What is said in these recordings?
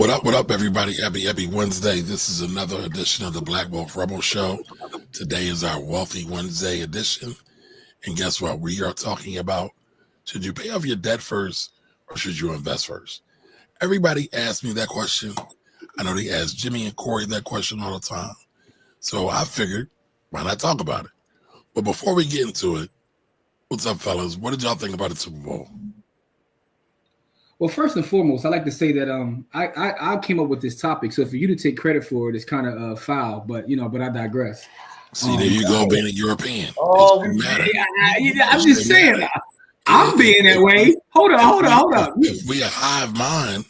What up, everybody? Happy Wednesday. This is another edition of the Black Wolf Rebel Show. Today is our Wealthy Wednesday edition. And guess what? We are talking about, should you pay off your debt first or should you invest first? Everybody asks me that question. I know they ask Jimmy and Corey that question all the time. So I figured, why not talk about it? But before we get into it, what's up, fellas? What did y'all think about the Super Bowl? Well, first and foremost, I like to say that I came up with this topic. So for you to take credit for it is kind of foul, but I digress. See, there you go, being a European. Oh, I'm just saying, I'm being that way. Hold up. If we a hive mind,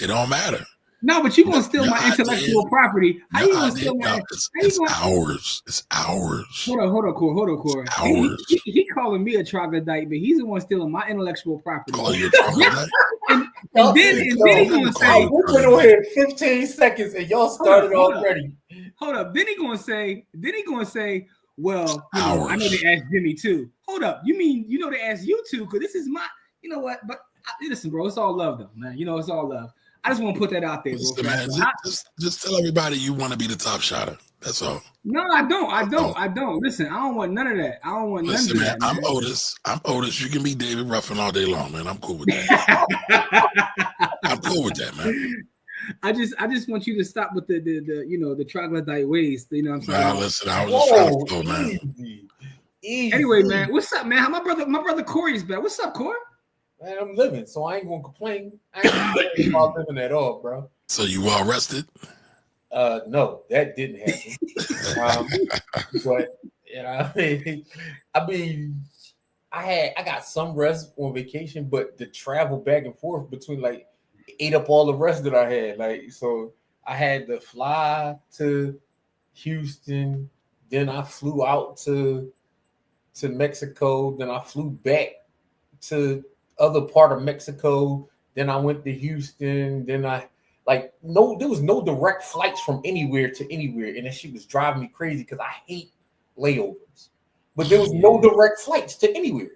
it don't matter. No, but you're gonna steal my intellectual property. How you gonna steal my? It's ours. It's ours. Hold on, Corey. Ours. He calling me a troglodyte, but he's the one stealing my intellectual property. Calling you a troglodyte? and then he's gonna say, "We went on here 15 seconds, and y'all started already." Hold up. Then he gonna say, "Well, I know they asked Jimmy too." Hold up. You mean they asked you too? Because this is my. You know what? But listen, bro. It's all love, though, man. It's all love. I just want to put that out there, bro. Man, just tell everybody you want to be the top shotter. That's all. No, I don't. Listen, I don't want none of that. I don't want none of that. I'm Otis. You can be David Ruffin all day long, man. I'm cool with that. I'm cool with that, man. I just want you to stop with the troglodyte ways. You know what I'm saying? Nah, listen, I was just trying to go, man. Easy. Anyway, man, what's up, man? How my brother Corey is back. What's up, Corey? Man, I'm living, so I ain't gonna complain. I ain't complaining about living at all, bro. So you well rested? No, that didn't happen. But I got some rest on vacation, but the travel back and forth between ate up all the rest that I had. So I had to fly to Houston, then I flew out to Mexico, then I flew back to other part of Mexico, then I went to Houston, then there was no direct flights from anywhere to anywhere, and that shit was driving me crazy because I hate layovers. But there was no direct flights to anywhere.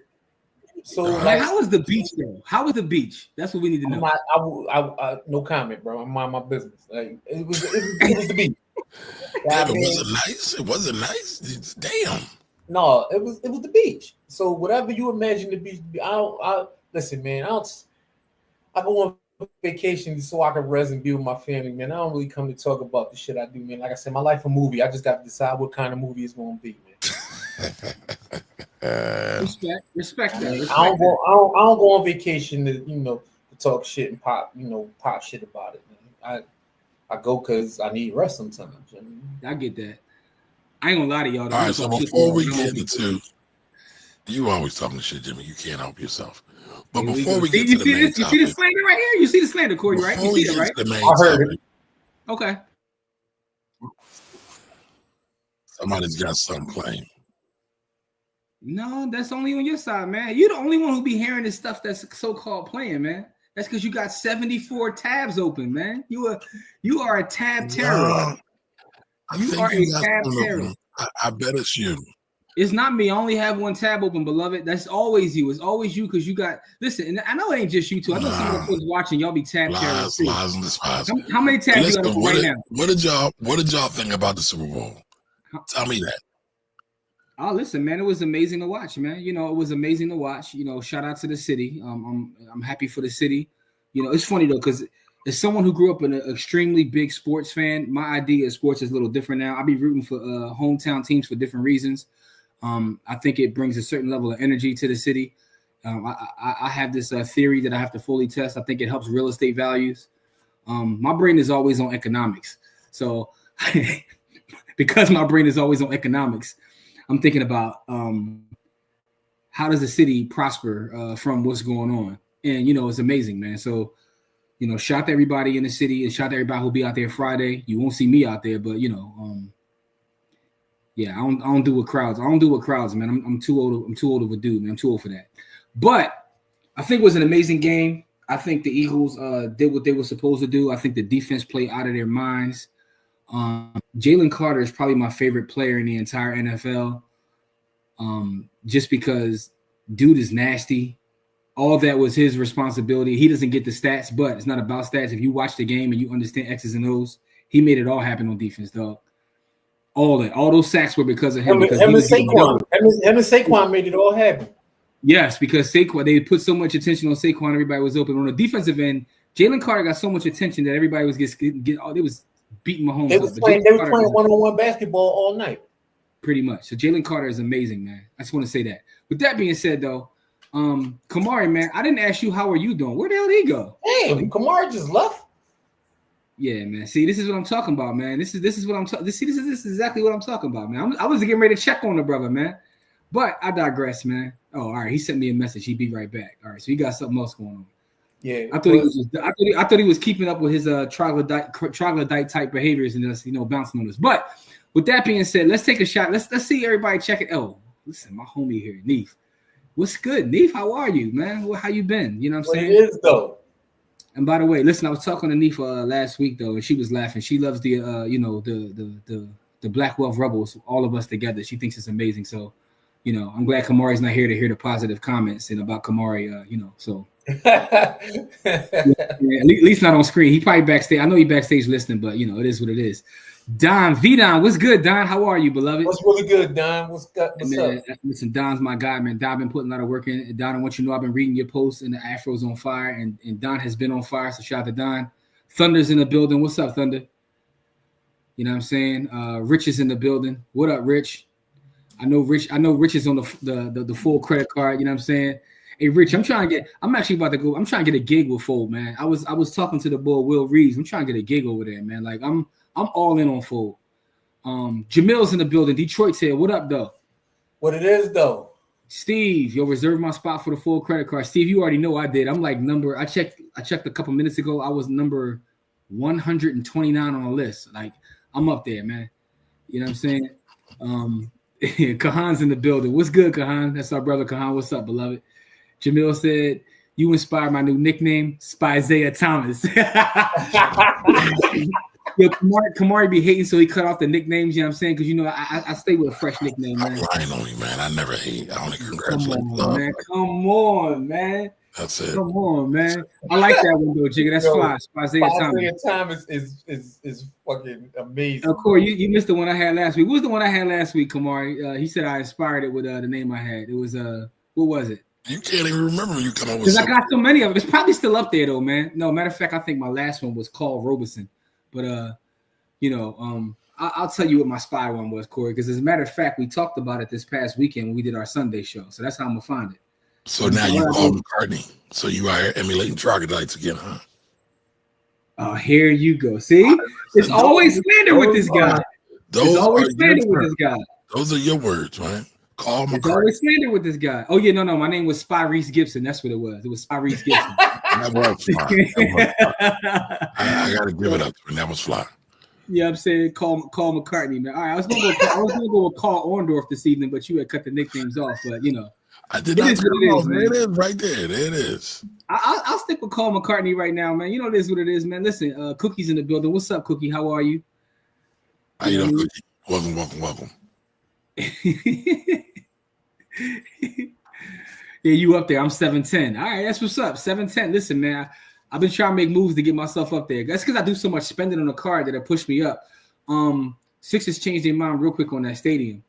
So how was the beach though? How was the beach? That's what we need to know. I no comment, bro. I'm mind my business. It was the beach. It wasn't nice. Damn. No, it was the beach. So whatever you imagine the beach to be, listen, man. I go on vacation so I can rest and be with my family, man. I don't really come to talk about the shit I do, man. Like I said, my life a movie. I just got to decide what kind of movie it's going to be, man. Respect that. I don't go on vacation to talk shit and pop shit about it, man. I go because I need rest sometimes. I get that. I ain't gonna lie to y'all. All right, so before we get into, you always talking shit, Jimmy. You can't help yourself. But before we get to the main topic, you see the slander right here. You see the slander, Corey, right? You see it, right? I heard it. Okay. Somebody's got something playing. No, that's only on your side, man. You're the only one who be hearing this stuff that's so-called playing, man. That's because you got 74 tabs open, man. You are a tab terrorist. You are a tab terrorist. I bet it's you. It's not me. I only have one tab open, beloved. That's always you. It's always you because you got. Listen, and I know it ain't just you two. I know some of the folks watching. Y'all be tab terrorists. Lies and despise. How many tabs you got open right now? What did y'all think about the Super Bowl? Tell me that. Oh, listen, man, it was amazing to watch, man. It was amazing to watch. Shout out to the city. I'm happy for the city. It's funny though, because as someone who grew up in an extremely big sports fan, my idea of sports is a little different now. I'll be rooting for hometown teams for different reasons. I think it brings a certain level of energy to the city. I have this theory that I have to fully test. I think it helps real estate values. My brain is always on economics. So because my brain is always on economics, I'm thinking about how does the city prosper from what's going on? And, it's amazing, man. So, shout out to everybody in the city and shout out to everybody who'll be out there Friday. You won't see me out there, but, yeah, I don't do what crowds. I don't do what crowds, man. I'm too old. I'm too old of a dude, man. I'm too old for that. But I think it was an amazing game. I think the Eagles did what they were supposed to do. I think the defense played out of their minds. Jalen Carter is probably my favorite player in the entire NFL. Just because dude is nasty. all that was his responsibility. He doesn't get the stats, but it's not about stats. If you watch the game and you understand X's and O's, he made it all happen on defense, dog. All those sacks were because of him. Him and Saquon made it all happen. Yes, because Saquon, they put so much attention on Saquon, everybody was open. On the defensive end, Jalen Carter got so much attention that everybody was they was beating Mahomes. They was playing one-on-one basketball all night. Pretty much. So Jalen Carter is amazing, man. I just want to say that. With that being said, though, Kamari, man, I didn't ask you how are you doing. Where the hell did he go? Damn, Kamari just left. Yeah, man. See, this is what I'm talking about, man. This is what I'm talking. This is exactly what I'm talking about, man. I was getting ready to check on the brother, man. But I digress, man. Oh, all right. He sent me a message. He'd be right back. All right. So he got something else going on. Yeah. I thought he was keeping up with his troglodyte type behaviors and just bouncing on us. But with that being said, let's take a shot. Let's see everybody check it. Oh, listen, my homie here, Neef. What's good, Neef? How are you, man? How you been? You know what I'm saying? It is though. And by the way, listen, I was talking to Neef last week though, and she was laughing. She loves the the Black Wealth Rebels, all of us together. She thinks it's amazing. So, I'm glad Kamari's not here to hear the positive comments and about Kamari. So at least not on screen. He probably backstage. I know he backstage listening, but it is what it is. Don, what's good, Don? How are you, beloved? What's really good, Don? What's up? Listen, Don's my guy, man. Don been putting a lot of work in. Don, I want you to know I've been reading your posts and the Afro's on fire, and Don has been on fire. So shout out to Don. Thunder's in the building. What's up, Thunder? You know what I'm saying? Rich is in the building. What up, Rich? I know Rich is on the full credit card. You know what I'm saying? Hey, Rich, I'm trying to get a gig with Fold, man. I was talking to the boy Will Reeves. I'm trying to get a gig over there, man. Like I'm all in on Fold. Jamil's in the building. Detroit's here. What up, though? What it is, though? Steve, reserve my spot for the full credit card. Steve, you already know I did. I'm like I checked a couple minutes ago. I was number 129 on the list. Like I'm up there, man. You know what I'm saying? Kahan's in the building. What's good, Kahan? That's our brother Kahan. What's up, beloved? Jamil said, you inspired my new nickname, Spizaiah Thomas. Yo, Kamari be hating, so he cut off the nicknames, you know what I'm saying? Because, I stay with a fresh nickname, man. I'm lying on you, man. I never hate. I only congratulate man. Come on, man. That's it. Come on, man. I like that one, though, Jigga. That's fly. Spizaiah Thomas is fucking amazing. Corey, you missed the one I had last week. What was the one I had last week, Kamari? He said I inspired it with the name I had. It was, what was it? You can't even remember when you come up with because I got so many of them. It's probably still up there though, man. No, matter of fact, I think my last one was called Robeson. But I'll tell you what my spy one was, Corey. Because as a matter of fact, we talked about it this past weekend when we did our Sunday show. So that's how I'm gonna find it. So now you call McCartney. So you are emulating troglodytes again, huh? Oh, here you go. See, it's always slander with this guy. It's always slander with this guy. Those are your words, man. Call McCartney. It's always slander with this guy. Oh yeah, no. My name was Spy Reese Gibson. That's what it was. It was Spy Reese Gibson. That was fly. I gotta give it up to him. That was fly. Yeah, I'm saying call McCartney, man. All right, I was gonna go with Carl Orndorff this evening, but you had cut the nicknames off. But I did not. It is right there. There it is. I'll stick with Carl McCartney right now, man. It is what it is, man. Listen, Cookie's in the building. What's up, Cookie? How are you? How you doing, Cookie? Welcome. Yeah, you up there. I'm 7'10". All right, that's what's up. 7'10". Listen, man, I've been trying to make moves to get myself up there. That's because I do so much spending on the card that it pushed me up. Sixers changed their mind real quick on that stadium.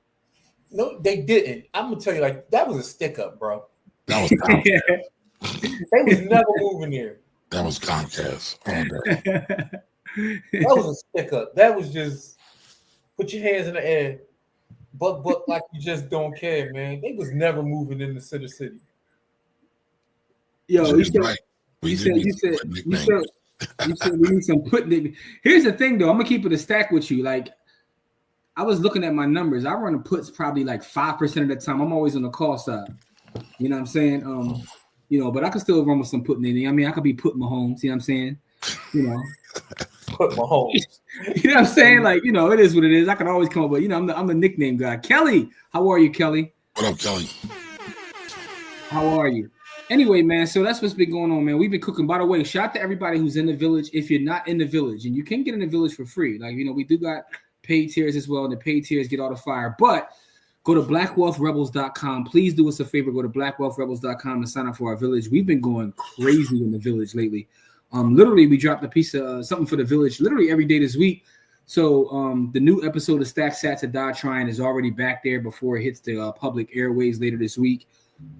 No, they didn't. I'm gonna tell you, like, that was a stick up, bro. That was Comcast. They was never moving there. That was Comcast. That was a stick up. That was just put your hands in the air. But like you just don't care, man. They was never moving in the city. Yo, you said we need some putting. Here's the thing, though. I'm gonna keep it a stack with you. Like, I was looking at my numbers. I run the puts probably like 5% of the time. I'm always on the call side. You know what I'm saying? But I could still run with some putting in. I mean, I could be putting Mahomes. You know what I'm saying? Put Mahomes. You know what I'm saying? Like, it is what it is. I can always come up with, I'm the nickname guy. Kelly, how are you, Kelly? What up, Kelly? How are you? Anyway, man, so that's what's been going on, man. We've been cooking. By the way, shout out to everybody who's in the village. If you're not in the village, and you can get in the village for free. Like, we do got paid tiers as well, and the paid tiers get all the fire. But Go to blackwealthrebels.com. Please do us a favor. Go to blackwealthrebels.com and sign up for our village. We've been going crazy in the village lately. Literally, we dropped a piece of something for the village literally every day this week. So the new episode of Stack Sats to Die Trying is already back there before it hits the public airways later this week.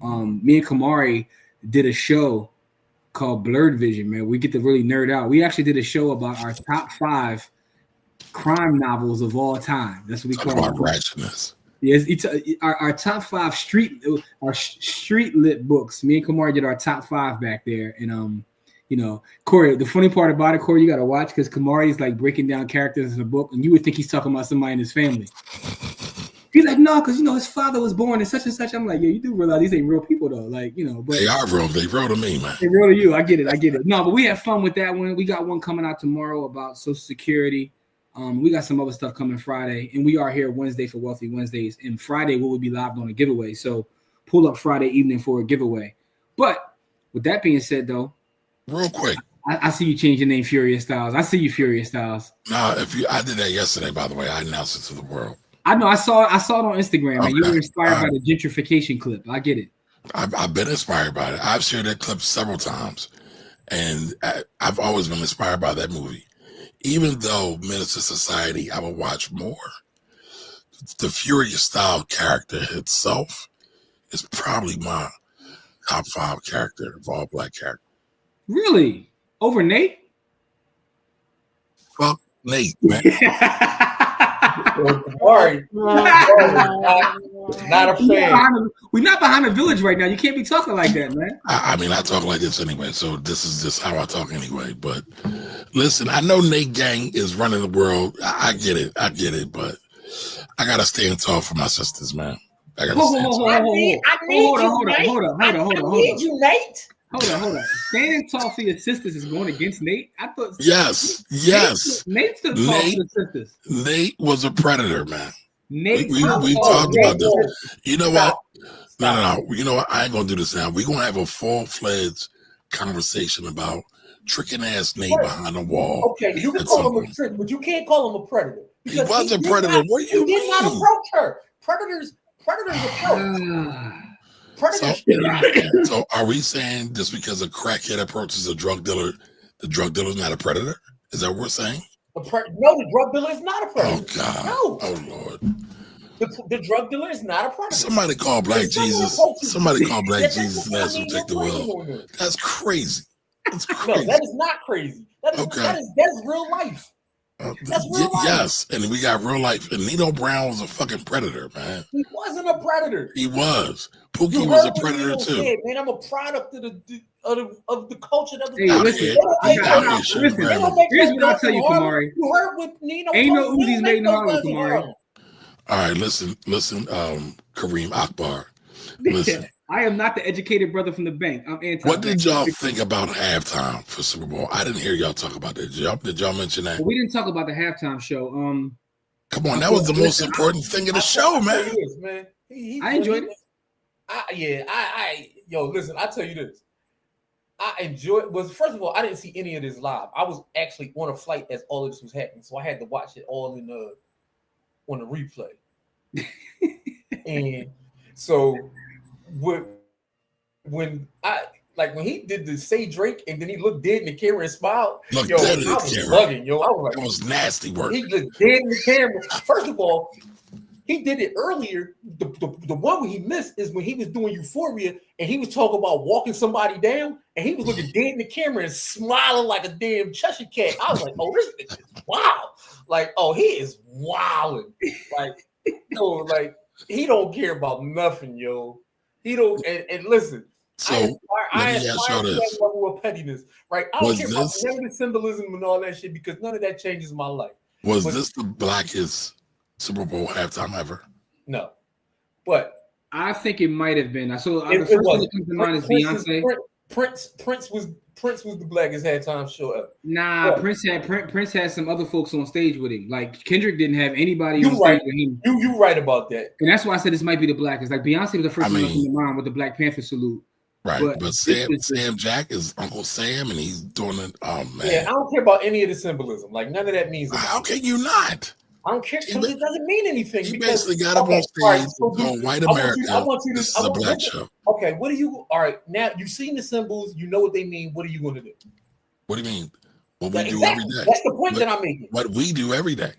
Me and Kamari did a show called Blurred Vision, man. We get to really nerd out. We actually did a show about our top 5 crime novels of all time. That's what we call it. Ratchetness. Yes, our top 5 street lit books. Me and Kamari did our top 5 back there, and Corey. The funny part about it, Corey, you got to watch because Kamari is like breaking down characters in the book, and you would think he's talking about somebody in his family. He's like, no, because his father was born in such and such. I'm like, yeah, you do realize these ain't real people though, but they are real. They real to me, man. They real to you. I get it. No, but we have fun with that one. We got one coming out tomorrow about Social Security. We got some other stuff coming Friday, and we are here Wednesday for Wealthy Wednesdays. And Friday we will be live on a giveaway. So pull up Friday evening for a giveaway. But with that being said, though, real quick, I see you change your name, Furious Styles. I see you, Furious Styles. No, I did that yesterday. By the way, I announced it to the world. I know. I saw it on Instagram, and you were inspired by the gentrification clip. I get it. I've been inspired by it. I've shared that clip several times, and I've always been inspired by that movie. Even though Menace to Society, I would watch more. The Furious Style character itself is probably my top 5 character of all black characters. Really? Over Nate? Fuck Nate, man. Sorry. Not a fan. We're not behind the village right now. You can't be talking like that, man. I mean, I talk like this anyway, so this is just how I talk anyway. But listen, I know Nate Gang is running the world. I get it, but I gotta stand tall for my sisters, man. I gotta stand tall. I need you, Nate. Hold on. Standing tall for your sisters is going against Nate? I thought yes. Nate stood tall for the sisters. Nate was a predator, man. Nate, we talked about this. You know what? No. You know what? I ain't gonna do this now. We're gonna have a full-fledged conversation about tricking ass Nate behind the wall. Okay, you can call him a trick, but you can't call him a predator. He was a predator. What do you mean? He did not approach her. Predators approach. So are we saying just because a crackhead approaches a drug dealer, the drug dealer is not a predator? Is that what we're saying? No, the drug dealer is not a predator. Oh God! No. Oh Lord! The drug dealer is not a predator. Somebody call Black Jesus. Somebody call Black Jesus and ask him to take the wheel. That's crazy. That's crazy. No, that is not crazy. That's real life. That's real life. Yes, and we got real life. And Nino Brown was a fucking predator, man. He wasn't a predator. He was. Pookie was a predator too. Said, man, I'm a product of the culture that was. Hey, listen. Here's what I'll tell you, Kamari. You heard what Nino. Ain't no Uzis made in Harlem, Kamari. All right, listen, Kareem Akbar. Listen. I am not the educated brother from the bank. I'm anti. What did y'all think about halftime for Super Bowl? I didn't hear y'all talk about that. Did y'all mention that? Well, we didn't talk about the halftime show. Come on, that was the most important thing of the show, man. I enjoyed it. Yo, listen, I tell you this. I enjoyed. First of all, I didn't see any of this live. I was actually on a flight as all of this was happening, so I had to watch it all on the replay. And so. When he did the say Drake and then he looked dead in the camera and smiled, I was bugging, I was like, that was nasty work. He looked dead in the camera. First of all, he did it earlier. The one where he missed is when he was doing Euphoria and he was talking about walking somebody down and he was looking dead in the camera and smiling like a damn Cheshire cat. I was like, oh, this bitch is wild. Like, oh, he is wilding. Like, he don't care about nothing, yo. He don't, and listen. So I aspire to that level of pettiness, right? I don't care about the symbolism and all that shit because none of that changes my life. Was this the blackest Super Bowl halftime ever? No, but I think it might have been. So the first thing that comes to mind is Beyonce. Prince was the blackest halftime show ever. Nah, yeah. Prince had some other folks on stage with him. Like Kendrick didn't have anybody on stage with him. You right about that. And that's why I said this might be the blackest. Like Beyonce was the first one in the mind with the Black Panther salute. Right, but Sam Jack is Uncle Sam, and he's doing it. Oh man, yeah, I don't care about any of the symbolism. Like none of that means. How can you not? I don't care because it doesn't mean anything. He Because basically got up on stage right, so on White I America. want you to. This is a black show. Okay, what do you? All right, now you've seen the symbols. You know what they mean. What are you going to do? What do you mean? What we do Exactly. every day. That's the point that I'm making. What we do every day.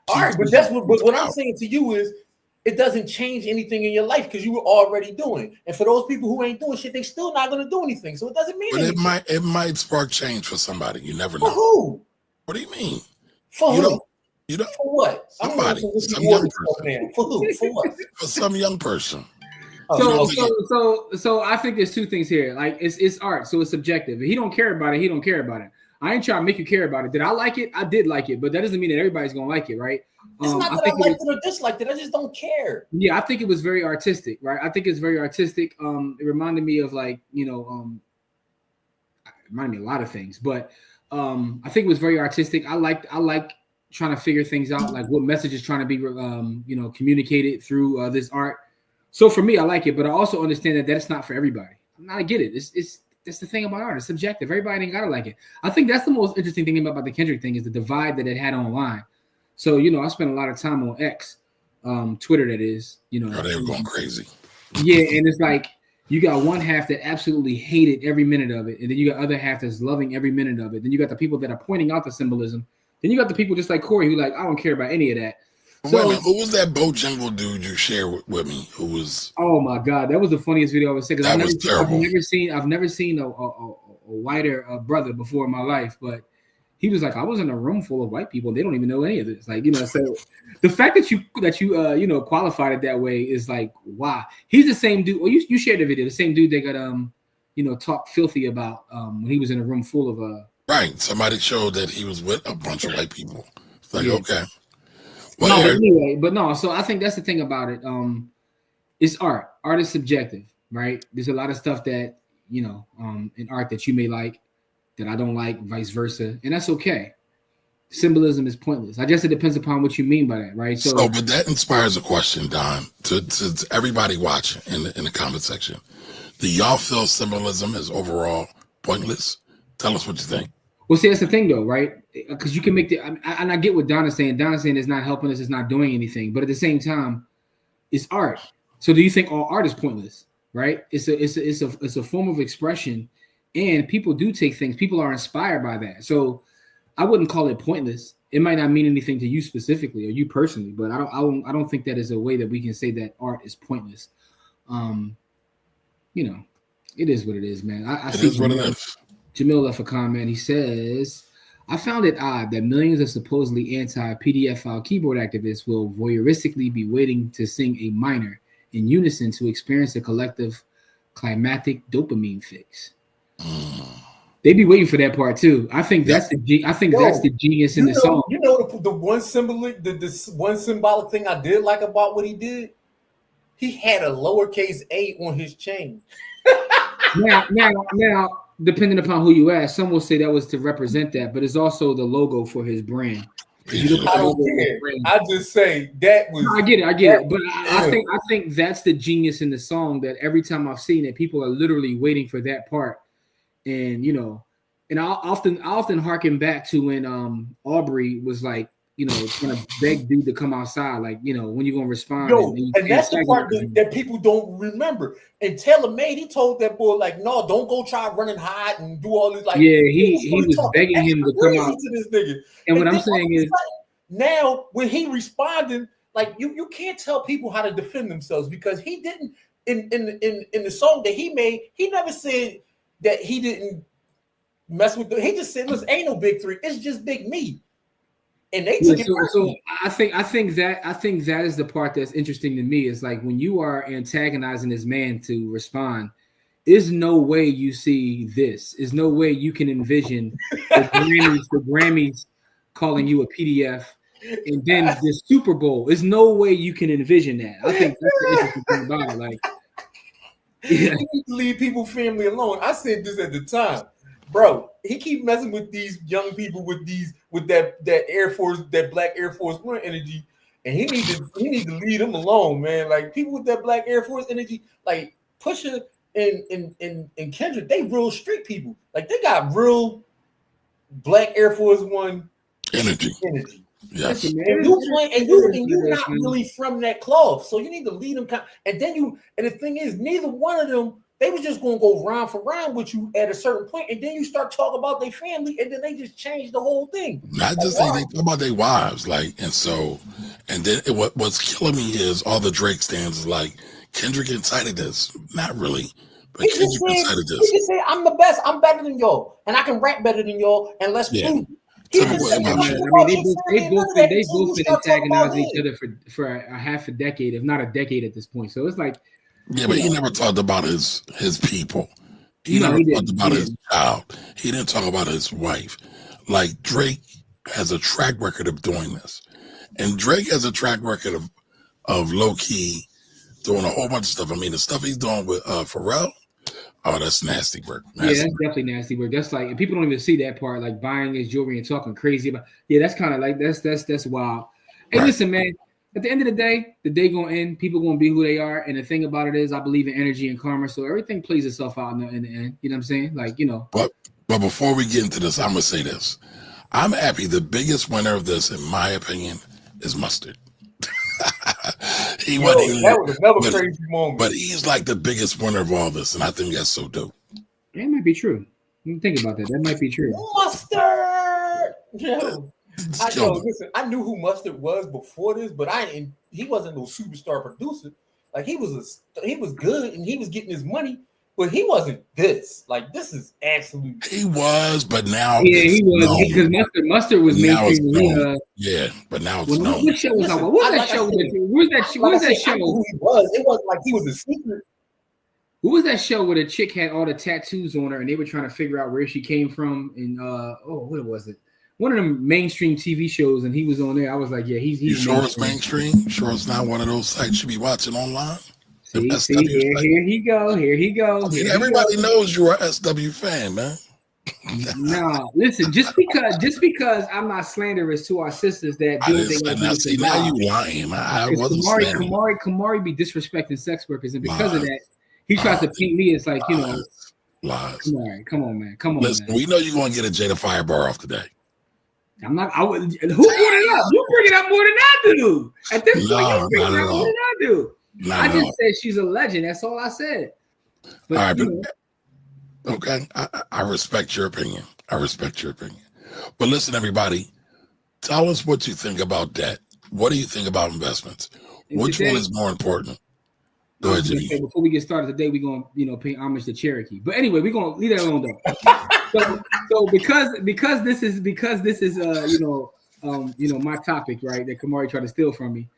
All right, but that's what I'm saying to you is it doesn't change anything in your life because you were already doing. And for those people who ain't doing shit, they still not going to do anything. So it doesn't mean anything. But it might spark change for somebody. You never know. For who? What do you mean? For who? You don't. For what? Somebody. Some young person. For who? For what? For some young person. So I think there's two things here. Like it's art, so it's subjective. If he don't care about it, he don't care about it. I ain't trying to make you care about it. Did I like it? I did like it, but that doesn't mean that everybody's gonna like it, right? It's not that I liked it or disliked it. I just don't care. Yeah, I think it was very artistic, right? I think it's very artistic. It reminded me of like, it reminded me of a lot of things, but I think it was very artistic. I like trying to figure things out, like what message is trying to be communicated through this art. So for me, I like it, but I also understand that that's not for everybody. I get it. It's that's the thing about art. It's subjective. Everybody ain't gotta like it. I think that's the most interesting thing about the Kendrick thing is the divide that it had online. So I spent a lot of time on X, Twitter. That is, they were going crazy. Yeah, and it's like you got one half that absolutely hated every minute of it, and then you got other half that's loving every minute of it. Then you got the people that are pointing out the symbolism. Then you got the people just like Corey who like I don't care about any of that. So, who was that Bojangles dude you shared with me? Who was? Oh my God, that was the funniest video I ever seen. That was terrible. I've never seen a whiter brother before in my life, but he was like, I was in a room full of white people. They don't even know any of this. Like, so the fact that you qualified it that way is like, wow. He's the same dude. Well, you shared the video. The same dude they got talked filthy about when he was in a room full of Right. Somebody showed that he was with a bunch of white people. It's like, okay. Well, no, but anyway, so I think that's the thing about it. It's art. Art is subjective, right? There's a lot of stuff that, in art that you may like that I don't like, vice versa. And that's okay. Symbolism is pointless. I guess it depends upon what you mean by that, right? So but that inspires a question, Don, to everybody watching in the comment section. Do y'all feel symbolism is overall pointless? Tell us what you think. Well, see, that's the thing, though, right? Because you can make and I get what Don is saying. Don is saying it's not helping us, it's not doing anything. But at the same time, it's art. So do you think all art is pointless? Right? It's a form of expression, and people do take things. People are inspired by that. So I wouldn't call it pointless. It might not mean anything to you specifically or you personally, but I don't think that is a way that we can say that art is pointless. It is what it is, man. I see what it is. Jamil left a comment. He says, I found it odd that millions of supposedly anti-PDF file keyboard activists will voyeuristically be waiting to sing a minor in unison to experience a collective climatic dopamine fix. They be waiting for that part too. I think that's the genius in the song. The one symbolic, the one symbolic thing I did like about what he did. He had a lowercase a on his chain. Now, depending upon who you ask, some will say that was to represent that, but it's also the logo for his brand. I don't care. I just say that was. I get it, but I think that's the genius in the song. That every time I've seen it, people are literally waiting for that part, and and I often harken back to when Aubrey was like, trying to beg dude to come outside, like, when you gonna respond? And that's the part that people don't remember. And Taylor Made, he told that boy, like, no, don't go try running hide and do all this. Like, he was begging him to come out to this nigga. And what I'm saying is, now when he responded, like, you can't tell people how to defend themselves because he didn't in the song that he made. He never said that he didn't mess with he just said, listen, ain't no big three. It's just big me. And they took it. So I think that is the part that's interesting to me. Is like when you are antagonizing this man to respond, is no way you see this. Is no way you can envision the Grammys calling you a PDF, and then the Super Bowl. Is no way you can envision that. I think that's the interesting thing about it. Like, you need to leave people's family alone. I said this at the time. Bro, he keep messing with these young people with that Air Force, that Black Air Force One energy, and he need to leave them alone, man. Like people with that Black Air Force energy, like Pusha and Kendrick, they real street people. Like they got real Black Air Force One energy. Yes. Listen, man, And you're not really from that cloth, so you need to lead them. And the thing is, neither one of them, they was just gonna go round for round with you at a certain point, and then you start talking about their family, and then they just change the whole thing. Not just they talk about their wives, like, and then what's killing me is all the Drake stands is like Kendrick incited this. Not really, but Kendrick incited this. He just said, "I'm the best. I'm better than y'all, and I can rap better than y'all, and let's prove it." They both been antagonizing each other for a half a decade, if not a decade at this point. So it's like, but he never talked about his people. He never talked about his child. He didn't talk about his wife. Like Drake has a track record of doing this, and Drake has a track record of low key doing a whole bunch of stuff. I mean, the stuff he's doing with Pharrell. Oh, that's nasty work. That's definitely nasty work. That's like, and people don't even see that part, like buying his jewelry and talking crazy about. Yeah, that's kind of like that's wild. Hey, listen, man. At the end of the day gonna end. People gonna be who they are, and the thing about it is, I believe in energy and karma, so everything plays itself out in the end. You know what I'm saying? Like, But before we get into this, I'm gonna say this. I'm happy. The biggest winner of this, in my opinion, is Mustard. That was another crazy moment. But he's like the biggest winner of all this, and I think that's so dope. That might be true. Think about that. That might be true. Mustard. Listen, I knew who Mustard was before this, but he wasn't no superstar producer. Like he was good and he was getting his money, but he wasn't this. Like this is absolute. He was, but now he was because Mustard was mainstream. But now it's known. What show was that? What was that show? Where's that show? Who he was? It wasn't like he was a secret. What was that show where the chick had all the tattoos on her and they were trying to figure out where she came from? And what was it? One of them mainstream TV shows, and he was on there. I was like, yeah, he's. You sure it's mainstream? Sure it's not one of those sites you be watching online? See, here he go. I mean, everybody knows you're a SW fan, man. No, listen. Just because I'm not slanderous to our sisters that do things. Now you lying. I wasn't Kamari be disrespecting sex workers, and because of that, he tries to paint me as like lies. Come on, man. Listen, we know you're gonna get a Jada Firebar off today. I'm not. Who brought it up? You bring it up more than I do. At this point, you bring it up more than I do. I just said she's a legend. That's all I said. But, all right, okay. I respect your opinion. But listen, everybody, tell us what you think about debt. What do you think about investments? Which one is more important? Go ahead, Jimmy. Before we get started today, we're gonna pay homage to Cherokee. But anyway, we're gonna leave that alone though. so because this is my topic, right? That Kamari tried to steal from me.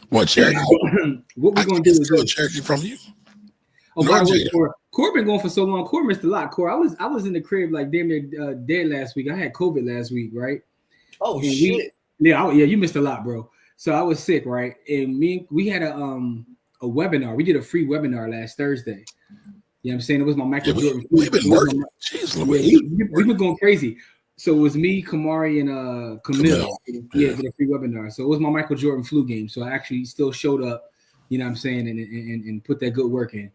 What Cherokee? What we're gonna do is steal Cherokee from you. Oh, by the way, Core been going for so long. Core missed a lot. Core, I was in the crib like damn near dead last week. I had COVID last week, right? Oh shit! You missed a lot, bro. So I was sick, right? And we had a webinar. We did a free webinar last Thursday. You know what I'm saying? It was my Michael Jordan. We've been working. Jeez, we've been going crazy. So it was me, Kamari, and Camille. Did a free webinar. So it was my Michael Jordan flu game. So I actually still showed up, you know what I'm saying, and put that good work in.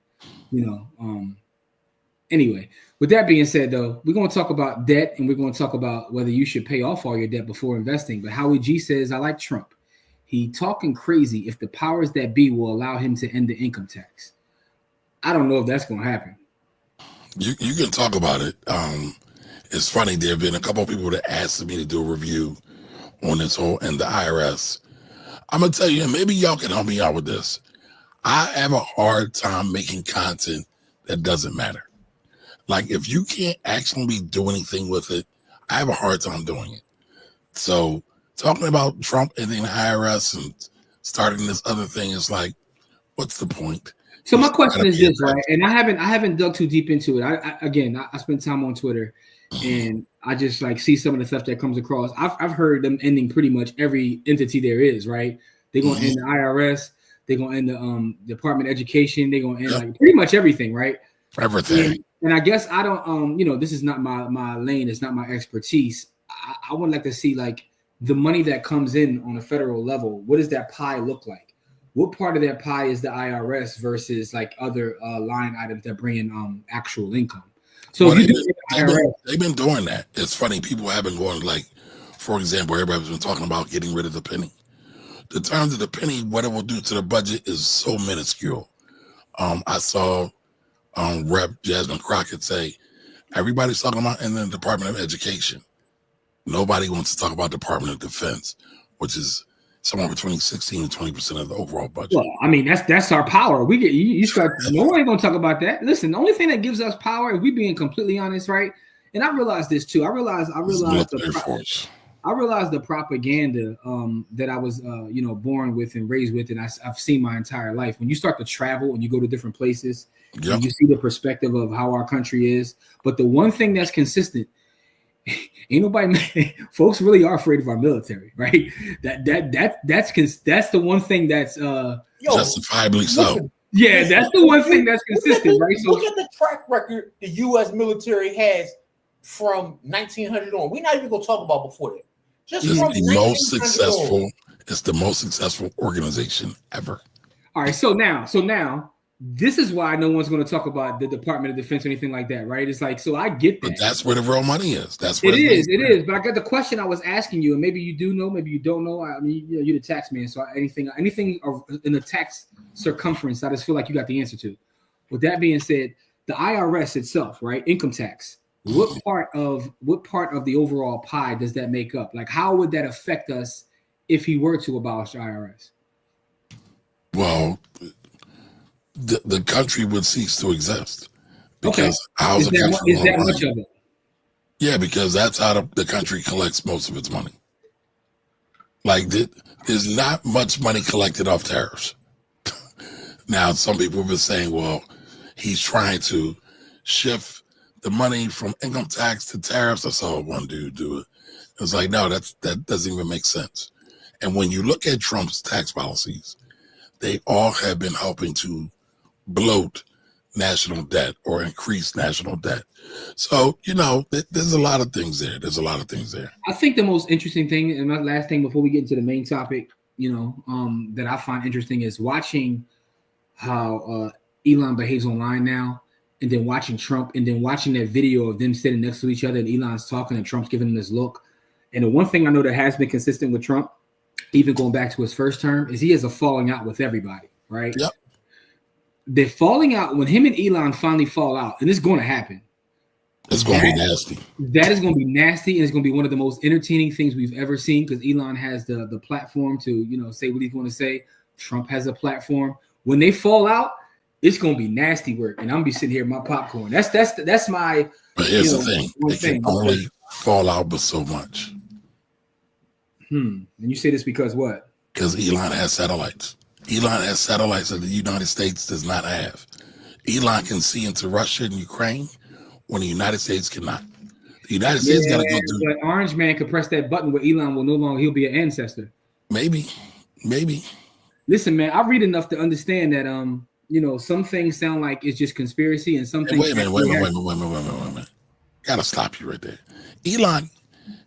Anyway, with that being said, though, we're going to talk about debt, and we're going to talk about whether you should pay off all your debt before investing. But Howie G says, I like Trump. He talking crazy if the powers that be will allow him to end the income tax. I don't know if that's going to happen. You can talk about it. It's funny. There have been a couple of people that asked me to do a review on this whole and the IRS. I'm going to tell you, and maybe y'all can help me out with this. I have a hard time making content that doesn't matter. Like if you can't actually do anything with it, I have a hard time doing it. So talking about Trump and the IRS and starting this other thing is like, what's the point? So my question is this, right? And I haven't dug too deep into it. I spend time on Twitter, and I just like see some of the stuff that comes across. I've heard them ending pretty much every entity there is, right? They're gonna end the IRS. They're gonna end the Department of Education. They're gonna end like pretty much everything, right? Everything. And I guess I don't. This is not my lane. It's not my expertise. I would like to see like the money that comes in on a federal level. What does that pie look like? What part of that pie is the IRS versus like other line items that bring in actual income? So they've been doing that. It's funny. People have been going like for example, everybody's been talking about getting rid of the penny. The terms of the penny, what it will do to the budget is so minuscule. I saw Rep. Jasmine Crockett say, everybody's talking about in the Department of Education. Nobody wants to talk about Department of Defense, which is somewhere between 16 and 20% of the overall budget. Well, I mean, that's our power. We get you start. No one ain't gonna talk about that. Listen, the only thing that gives us power, if we being completely honest, right? And I realized this too. I realized the propaganda that I was born with and raised with, and I've seen my entire life. When you start to travel and you go to different places, and you see the perspective of how our country is. But the one thing that's consistent, ain't nobody. Folks really are afraid of our military, right? That's the one thing that's justifiably so. Yeah, that's the one thing that's consistent, right? So look at the track record the U.S. military has from 1900 on. We're not even gonna talk about before that. It's the most successful organization ever. All right, so now this is why no one's going to talk about the Department of Defense or anything like that, right? It's like, so I get that. But that's where the real money is. That's where it is. But I got the question I was asking you, and maybe you do know, maybe you don't know. I mean, you're the tax man, so anything in the tax circumference, I just feel like you got the answer to. With that being said, the IRS itself, right? Income tax. What part of the overall pie does that make up? Like, how would that affect us if he were to abolish the IRS? Well, the country would cease to exist because how's the country? Is that much of it? Yeah, because that's how the country collects most of its money. Like, there's not much money collected off tariffs. Now, some people have been saying, well, he's trying to shift the money from income tax to tariffs. I saw one dude do it. It was like, no, that doesn't even make sense. And when you look at Trump's tax policies, they all have been helping to bloat national debt or increase national debt. So, there's a lot of things there. I think the most interesting thing, and my last thing before we get into the main topic, that I find interesting is watching how Elon behaves online now, and then watching Trump, and then watching that video of them sitting next to each other and Elon's talking and Trump's giving him this look. And the one thing I know that has been consistent with Trump, even going back to his first term, is he has a falling out with everybody, right? Yep. They're falling out when him and Elon finally fall out, and it's going to happen. It's going to be nasty. That is going to be nasty, and it's going to be one of the most entertaining things we've ever seen because Elon has the platform to say what he's going to say. Trump has a platform. When they fall out, it's going to be nasty work, and I'm gonna be sitting here with my popcorn. That's my. But here's the thing: they can only fall out but so much. And you say this because what? Because Elon has satellites. Elon has satellites that the United States does not have. Elon can see into Russia and Ukraine when the United States cannot. The United States got to go through. But Orange Man could press that button where Elon will no longer. He'll be an ancestor. Maybe. Listen, man, I read enough to understand that some things sound like it's just conspiracy, and some things. Wait a minute. Gotta stop you right there. Elon,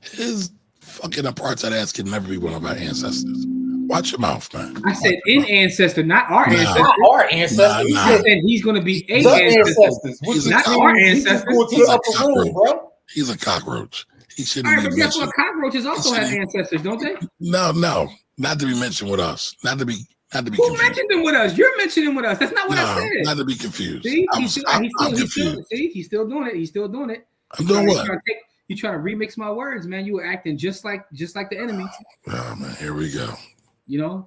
his fucking apartheid ass can never be one of our ancestors. Watch your mouth, man. I said in ancestor, not our ancestor. Not our ancestor. He said he's going to be ancestors. He's not our ancestors. He's a cockroach. He shouldn't be mentioned. Guess what? Cockroaches also have ancestors, don't they? No, not to be mentioned with us. Not to be Who confused. mentioned them with us? You're mentioning them with us. That's not what I said. Not to be confused. See, I'm confused. He's still doing it. I'm doing what? You trying to remix my words, man. You were acting just like the enemy. Oh man, here we go.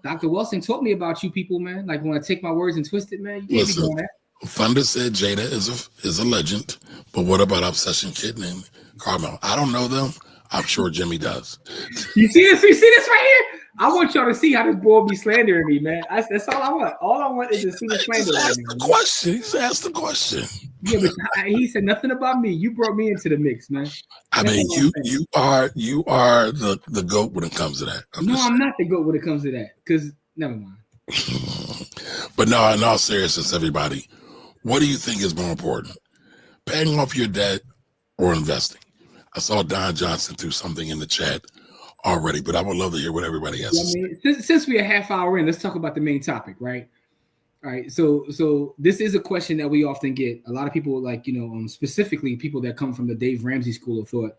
Dr. Wilson taught me about you people, man. Like when I take my words and twist it, man. You can't be doing that. Thunder said Jada is a legend, but what about Obsession Kitten and Carmel? I don't know them. I'm sure Jimmy does. You see this? You see this right here? I want y'all to see how this boy be slandering me, man. That's all I want. All I want is to see the slander. He's asked the question. Yeah, but he said nothing about me. You brought me into the mix, man. I mean, you are the GOAT when it comes to that. I'm not the GOAT when it comes to that. Because never mind. But no, in all seriousness, everybody, what do you think is more important? Paying off your debt or investing? I saw Don Johnson do something in the chat already, but I would love to hear what everybody has to say. Since we're a half hour in, let's talk about the main topic, right? All right. So this is a question that we often get. A lot of people, specifically people that come from the Dave Ramsey school of thought,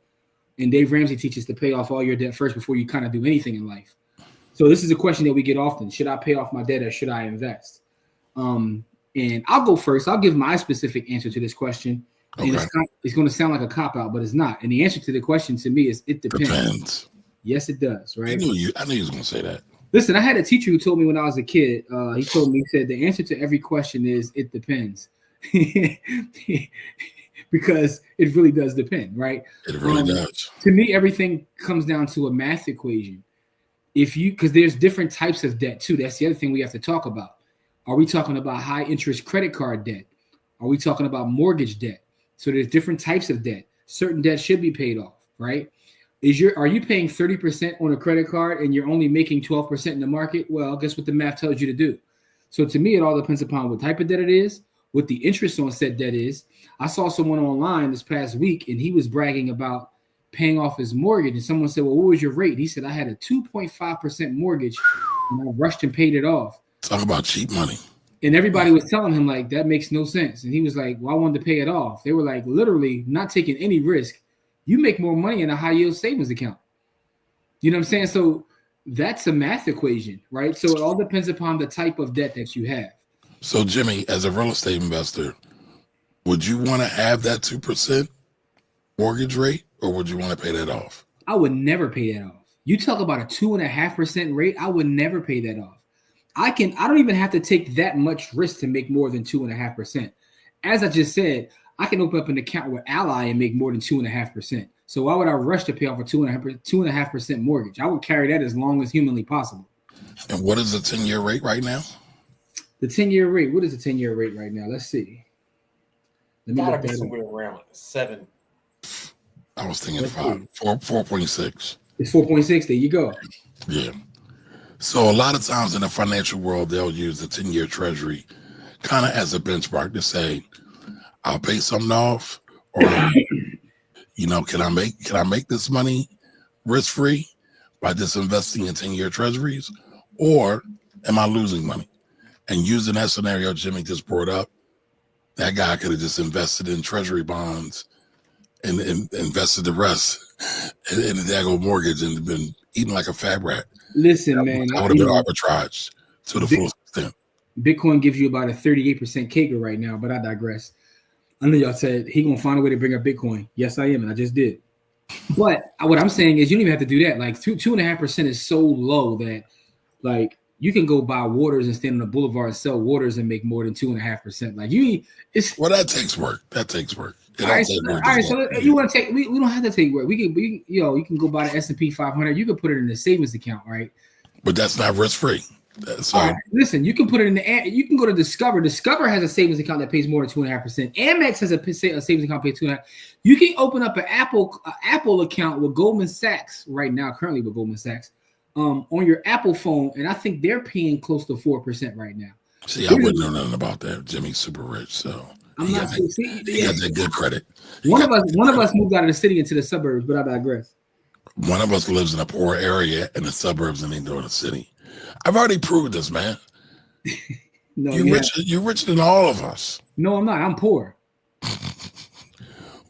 And Dave Ramsey teaches to pay off all your debt first before you kind of do anything in life. So this is a question that we get often. Should I pay off my debt or should I invest? And I'll go first. I'll give my specific answer to this question. And it's going to sound like a cop-out, but it's not. And the answer to the question to me is it depends. Yes, it does, right? I knew you was going to say that. Listen, I had a teacher who told me when I was a kid, he said the answer to every question is it depends. Because it really does depend, right? It really does. To me, everything comes down to a math equation. Because there's different types of debt too. That's the other thing we have to talk about. Are we talking about high interest credit card debt? Are we talking about mortgage debt? So there's different types of debt. Certain debt should be paid off, right? Are you paying 30% on a credit card and you're only making 12% in the market? Well, guess what the math tells you to do. So to me, it all depends upon what type of debt it is, what the interest on said debt is. I saw someone online this past week and he was bragging about paying off his mortgage. And someone said, well, what was your rate? He said, I had a 2.5% mortgage and I rushed and paid it off. Talk about cheap money. And everybody was telling him like, that makes no sense. And he was like, well, I wanted to pay it off. They were like, literally not taking any risk. You make more money in a high yield savings account. You know what I'm saying? So that's a math equation, right? So it all depends upon the type of debt that you have. So Jimmy, as a real estate investor, would you want to have that 2% mortgage rate or would you want to pay that off? I would never pay that off. You talk about a 2.5% rate. I would never pay that off. I don't even have to take that much risk to make more than 2.5%. As I just said, I can open up an account with Ally and make more than 2.5%. So why would I rush to pay off a 2.5% mortgage? I would carry that as long as humanly possible. And what is the 10-year rate right now? The 10-year rate. What is the 10-year rate right now? Let's see. Gotta be somewhere around 7. I was thinking 4.6. It's 4.6. There you go. Yeah. So a lot of times in the financial world, they'll use the 10-year treasury kind of as a benchmark to say, I'll pay something off, or can I make this money risk-free by just investing in 10-year treasuries, or am I losing money? And using that scenario Jimmy just brought up, that guy could have just invested in treasury bonds and invested the rest in the daggone mortgage and been eating like a fat rat. Listen, man, I would have been arbitraged to the full extent. Bitcoin gives you about a 38% CAGR right now, but I digress. I know y'all said he gonna find a way to bring up Bitcoin. Yes, I am, and I just did. But what I'm saying is, you don't even have to do that. Like 2.5% is so low that, like, you can go buy waters and stand on the boulevard and sell waters and make more than 2.5%. Like that takes work. That takes work. All right, so you want to take? We don't have to take work. You can go buy the S&P 500. You can put it in a savings account, right? But that's not risk free. All right, listen, you can put it in you can go to Discover. Discover has a savings account that pays more than 2.5%. Amex has a savings account that pays 2.5%. You can open up an Apple account with Goldman Sachs right now, currently with Goldman Sachs, on your Apple phone, and I think they're paying close to 4% right now. See, I wouldn't know nothing about that. Jimmy's super rich, so he got that good credit. One of us moved out of the city into the suburbs, but I digress. One of us lives in a poor area in the suburbs and ain't doing the city. I've already proved this, man. No, you're richer than all of us. No, I'm not. I'm poor.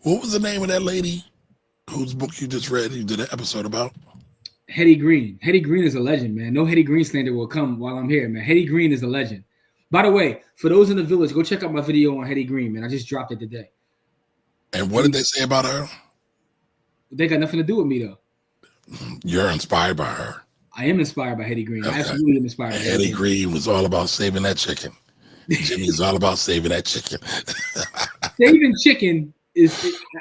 What was the name of that lady whose book you just read? You did an episode about? Hetty Green. Hetty Green is a legend, man. No Hetty Green slander will come while I'm here, man. Hetty Green is a legend. By the way, for those in the village, go check out my video on Hetty Green, man. I just dropped it today. And what did they say about her? They got nothing to do with me, though. You're inspired by her. I am inspired by Hetty Green. Okay. I absolutely am inspired by Hetty Green was all about saving that chicken. Jimmy's all about saving that chicken. Saving chicken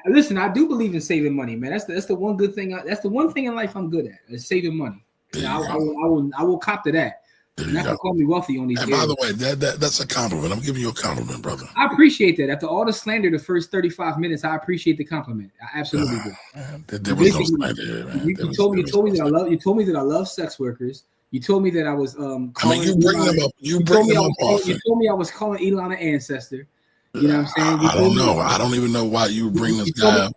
listen, I do believe in saving money, man. That's the one good thing. That's the one thing in life I'm good at, is saving money. I will cop to that. Not to call me wealthy on these. And by the way, that's a compliment. I'm giving you a compliment, brother. I appreciate that. After all the slander the first 35 minutes, I appreciate the compliment. I absolutely do. There was no slander, man. You told me that I love sex workers. You told me that I was calling. I mean, you bring them up. You told me I was calling Elon an ancestor. You know what I'm saying? I don't know. I don't even know why you bring this guy up.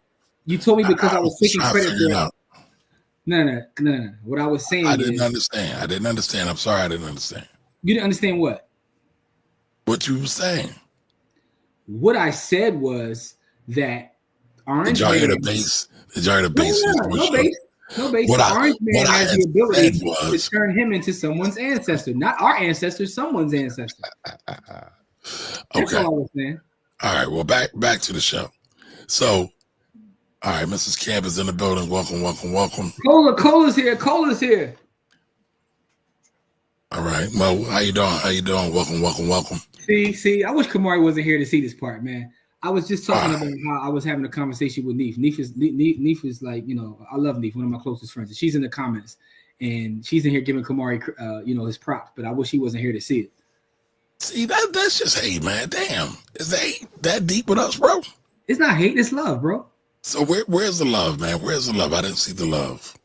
You told me because I was taking credit for it. No. What I was saying I didn't understand. I'm sorry, I didn't understand. You didn't understand what? What you were saying. What I said was that Did y'all hear the bass Did y'all hear the bass? No base. No base. The orange man has the ability to turn him into someone's ancestor, not our ancestor, someone's ancestor. That's all I was saying. All right. Well, back to the show. So, all right, Mrs. Camp is in the building. Welcome. Cola's here. All right, Mo, how you doing? Welcome. See, I wish Kamari wasn't here to see this part, man. I was just talking about how I was having a conversation with Neef. Neef is like, I love Neef, one of my closest friends. And she's in the comments, and she's in here giving Kamari, his props. But I wish he wasn't here to see it. See, that's just hate, man. Damn, is the hate that deep with us, bro? It's not hate, it's love, bro. So where's the love, man? Where's the love? I didn't see the love.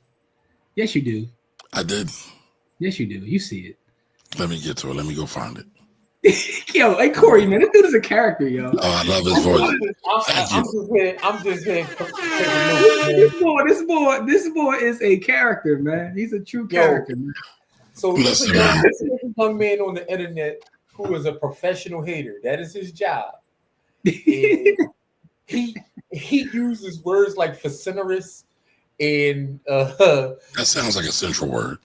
Yes, you do. I did. Yes, you do. You see it. Let me get to it. Let me go find it. Yo, hey Corey, man, this dude is a character, yo. Oh, I love his voice. I'm just saying. This boy is a character, man. He's a true character, man. So this is a young man on the internet who is a professional hater. That is his job. He uses words like vociferous and that sounds like a central word.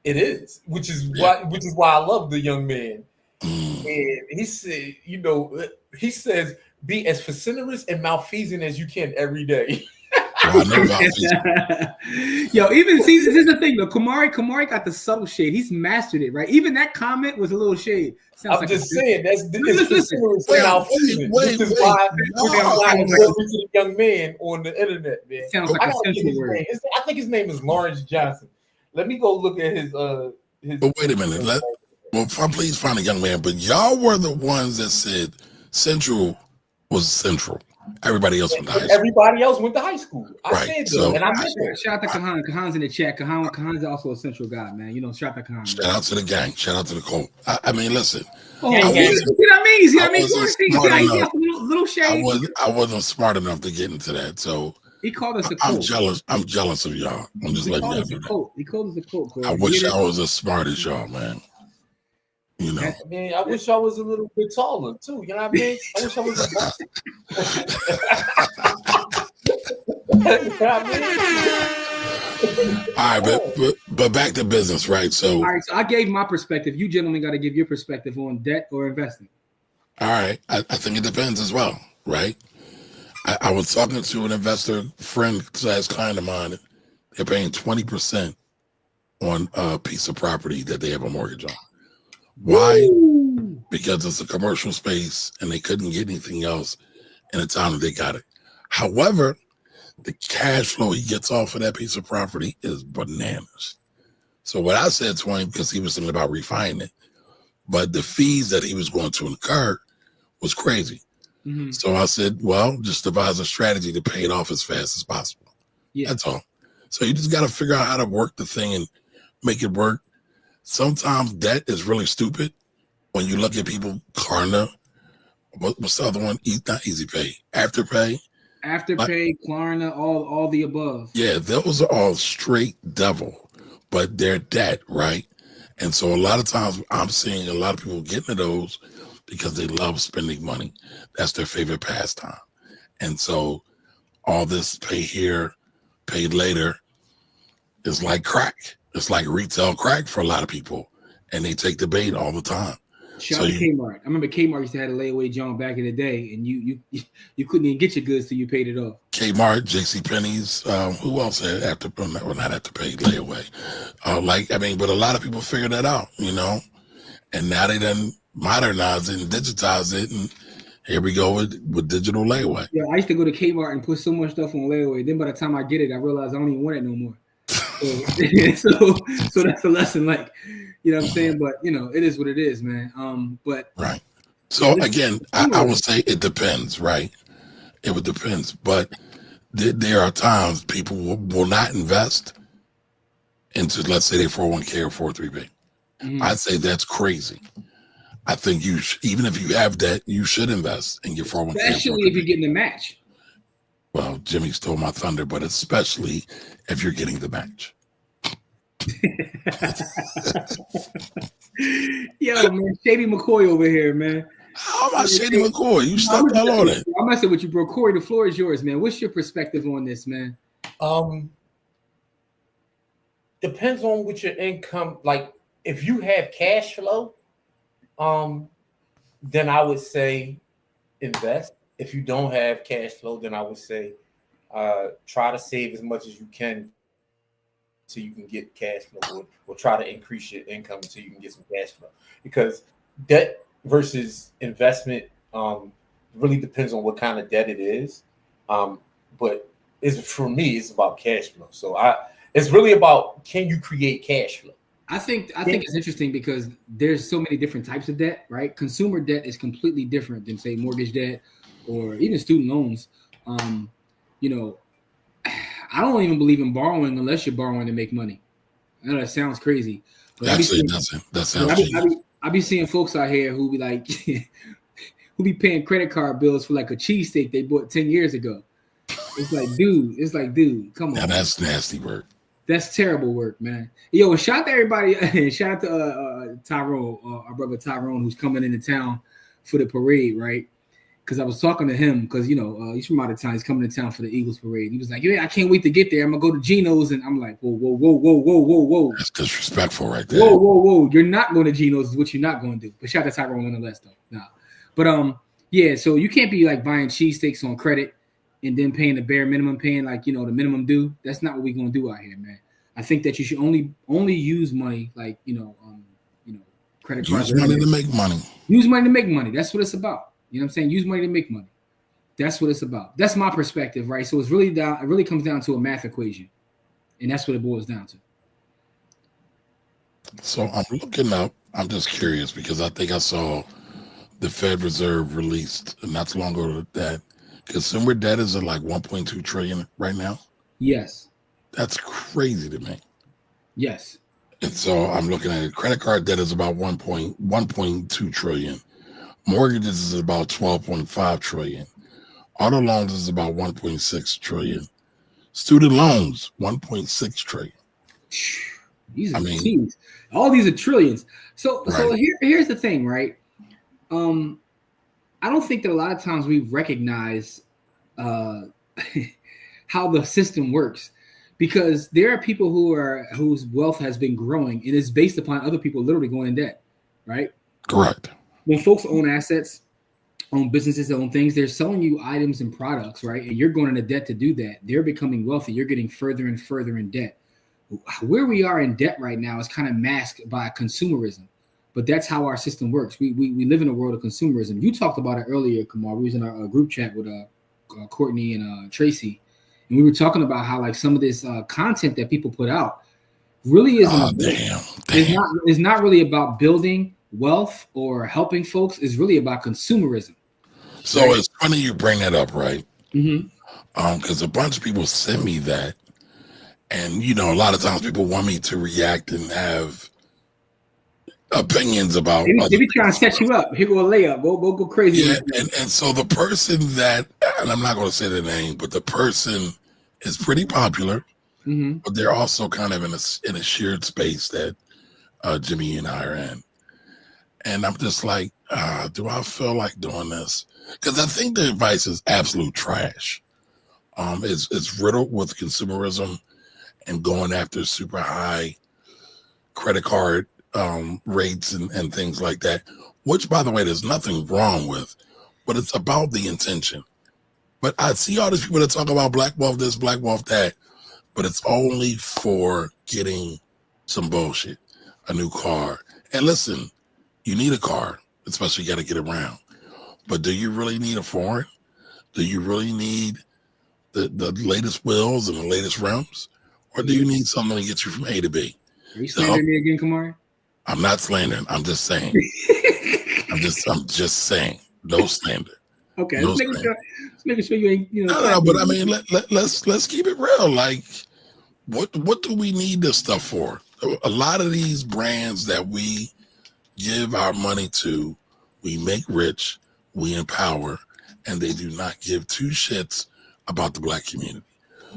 It is, which is why I love the young man. And he said, he says, be as vociferous and malfeasant as you can every day. Yo, even see, this is the thing though. Kamari got the subtle shade. He's mastered it, right? Even that comment was a little shade. I'm just saying that's vociferous and malfeasant. This is why I'm to the young man on the internet, man. Sounds like a central word. I think his name is Lawrence Johnson. Let me go look at his. But wait a minute. Please find a young man. But y'all were the ones that said Central was Central. Everybody else went to high school. Everybody else went to high school. I said so, and I meant that. Shout out to Kahan. Kahan's in the chat. Kahan's also a Central guy, man. Shout out to Kahan. Shout out to the gang. Shout out to the cult. I mean, listen. See what I mean? Little shade. I wasn't smart enough to get into that. So he called us a cult. I'm jealous of y'all. I'm just letting y'all know. He called us a cult. Bro. I wish I was as smart as y'all, man. I mean, I wish I was a little bit taller too. You know what I mean? I wish I was. All right, but back to business, right? So, all right. So I gave my perspective. You gentlemen got to give your perspective on debt or investing. All right, I think it depends as well, right? I was talking to an investor friend / client of mine. They're paying 20% on a piece of property that they have a mortgage on. Why? Ooh. Because it's a commercial space and they couldn't get anything else in the time that they got it. However, the cash flow he gets off of that piece of property is bananas. So what I said to him, because he was thinking about refining it, but the fees that he was going to incur was crazy. Mm-hmm. So I said, well, just devise a strategy to pay it off as fast as possible. Yeah. That's all. So you just got to figure out how to work the thing and make it work. Sometimes debt is really stupid. When you look at people, Klarna, what's the other one? Not Easy Pay, Afterpay. Afterpay, Klarna, all the above. Yeah, those are all straight devil, but they're debt, right? And so a lot of times I'm seeing a lot of people get into those because they love spending money. That's their favorite pastime. And so all this pay here, pay later is like crack. It's like retail crack for a lot of people, and they take the bait all the time. Shout out to Kmart. I remember Kmart used to have a layaway John back in the day, and you couldn't even get your goods till you paid it off. Kmart, JCPenney's, who else had not have to pay layaway? But a lot of people figured that out, and now they done modernize it and digitize it, and here we go with digital layaway. Yeah, I used to go to Kmart and put so much stuff on layaway. Then by the time I get it, I realize I don't even want it no more. So that's a lesson, what I'm saying? But it is what it is, man. But right. So again, I would say it depends, right? It would depends, but there are times people will not invest into, let's say, their 401k or 403b. Mm-hmm. I'd say that's crazy. I think even if you have debt, you should invest in your 401k, especially if you're getting a match. Well, Jimmy stole my thunder, but especially if you're getting the match. Yo, man, Shady McCoy over here, man. How am I Shady McCoy? You stepped all on it. I'm messing with you, bro. Corey, the floor is yours, man. What's your perspective on this, man? Depends on what your income. Like, if you have cash flow, then I would say invest. If you don't have cash flow, then I would say try to save as much as you can so you can get cash flow, or try to increase your income until you can get some cash flow. Because debt versus investment really depends on what kind of debt it is. But for me, it's about cash flow. So it's really about, can you create cash flow? I think it's interesting because there's so many different types of debt, right? Consumer debt is completely different than, say, mortgage debt or even student loans. You know, I don't even believe in borrowing unless you're borrowing to make money. I know that sounds crazy, but Actually, it doesn't. That sounds genius. I be seeing folks out here who be like, who be paying credit card bills for like a cheesesteak they bought 10 years ago. It's like, dude, come on. Now that's nasty work. That's terrible work, man. Yo, shout out to everybody. Shout out to Tyrone, our brother Tyrone, who's coming into town for the parade, right? Because I was talking to him because, you know, he's from out of town. He's coming to town for the Eagles parade. He was like, yeah, I can't wait to get there. I'm going to go to Geno's. And I'm like, whoa. That's disrespectful right there. Whoa. You're not going to Geno's is what you're not going to do. But shout out to Tyrone nonetheless, though. Nah. But, yeah, so you can't be like buying cheesesteaks on credit and then paying the bare minimum, paying like, you know, the minimum due. That's not what we're going to do out here, man. I think that you should only use money like, you know, credit cards. Use money to make money. Use money to make money. That's what it's about. You know what I'm saying? Use money to make money. That's what it's about. That's my perspective, right? So it really comes down to a math equation. And that's what it boils down to. So I'm looking up. I'm just curious because I think I saw the Fed Reserve released not too long ago that consumer debt is at like 1.2 trillion right now. Yes. That's crazy to me. Yes. And so I'm looking at it. Credit card debt is about 1.2 trillion. Mortgages is about 12.5 trillion. Auto loans is about 1.6 trillion. Student loans, 1.6 trillion. These are teams. All these are trillions. So here's the thing, right? I don't think that a lot of times we recognize how the system works, because there are people whose wealth has been growing and is based upon other people literally going in debt, right? Correct. When folks own assets, own businesses, own things, they're selling you items and products, right? And you're going into debt to do that. They're becoming wealthy. You're getting further and further in debt. Where we are in debt right now is kind of masked by consumerism, but that's how our system works. We live in a world of consumerism. You talked about it earlier, Kamar. We was in our group chat with Courtney and Tracy, and we were talking about how like some of this content that people put out really isn't. It's not really about building wealth or helping folks. Is really about consumerism. So right? It's funny you bring that up, right? Mm-hmm. Because a bunch of people send me that, and you know, a lot of times people want me to react and have opinions about. They be trying to set you up. Here go a layup. Go crazy. Yeah, and so the person that, and I'm not going to say the name, but the person is pretty popular, mm-hmm. but they're also kind of in a shared space that Jimmy and I are in. And I'm just like, do I feel like doing this? Because I think the advice is absolute trash. It's riddled with consumerism and going after super high credit card rates and things like that, which, by the way, there's nothing wrong with, but it's about the intention. But I see all these people that talk about black wealth this, black wealth that, but it's only for getting some bullshit, a new car. And listen, you need a car, especially you got to get around. But do you really need a foreign? Do you really need the latest wheels and the latest rims? Or do you need something to get you from A to B? Are you slandering me again, Kamari? I'm not slandering. I'm just saying. I'm just saying. No slander. Okay, no making sure you ain't. You know, no, but I mean, let's keep it real. Like, what do we need this stuff for? A lot of these brands that we give our money to, we make rich, we empower, and they do not give two shits about the black community.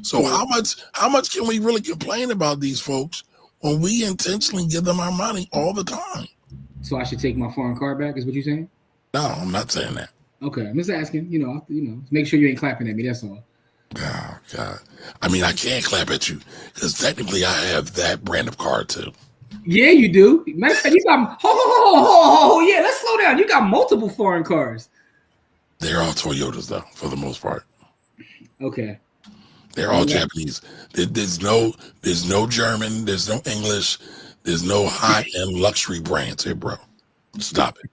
So how much can we really complain about these folks when we intentionally give them our money all the time? So I should take my foreign car back, is what you're saying? No, I'm not saying that. Okay, I'm just asking. You know, make sure you ain't clapping at me. That's all. Oh God. I mean, I can't clap at you because technically I have that brand of car too. Yeah, you do. Matter of fact, you got yeah. Let's slow down. You got multiple foreign cars. They're all Toyotas though, for the most part. Okay. They're all Japanese. There's no German. There's no English. There's no high-end luxury brands here, bro. Stop it.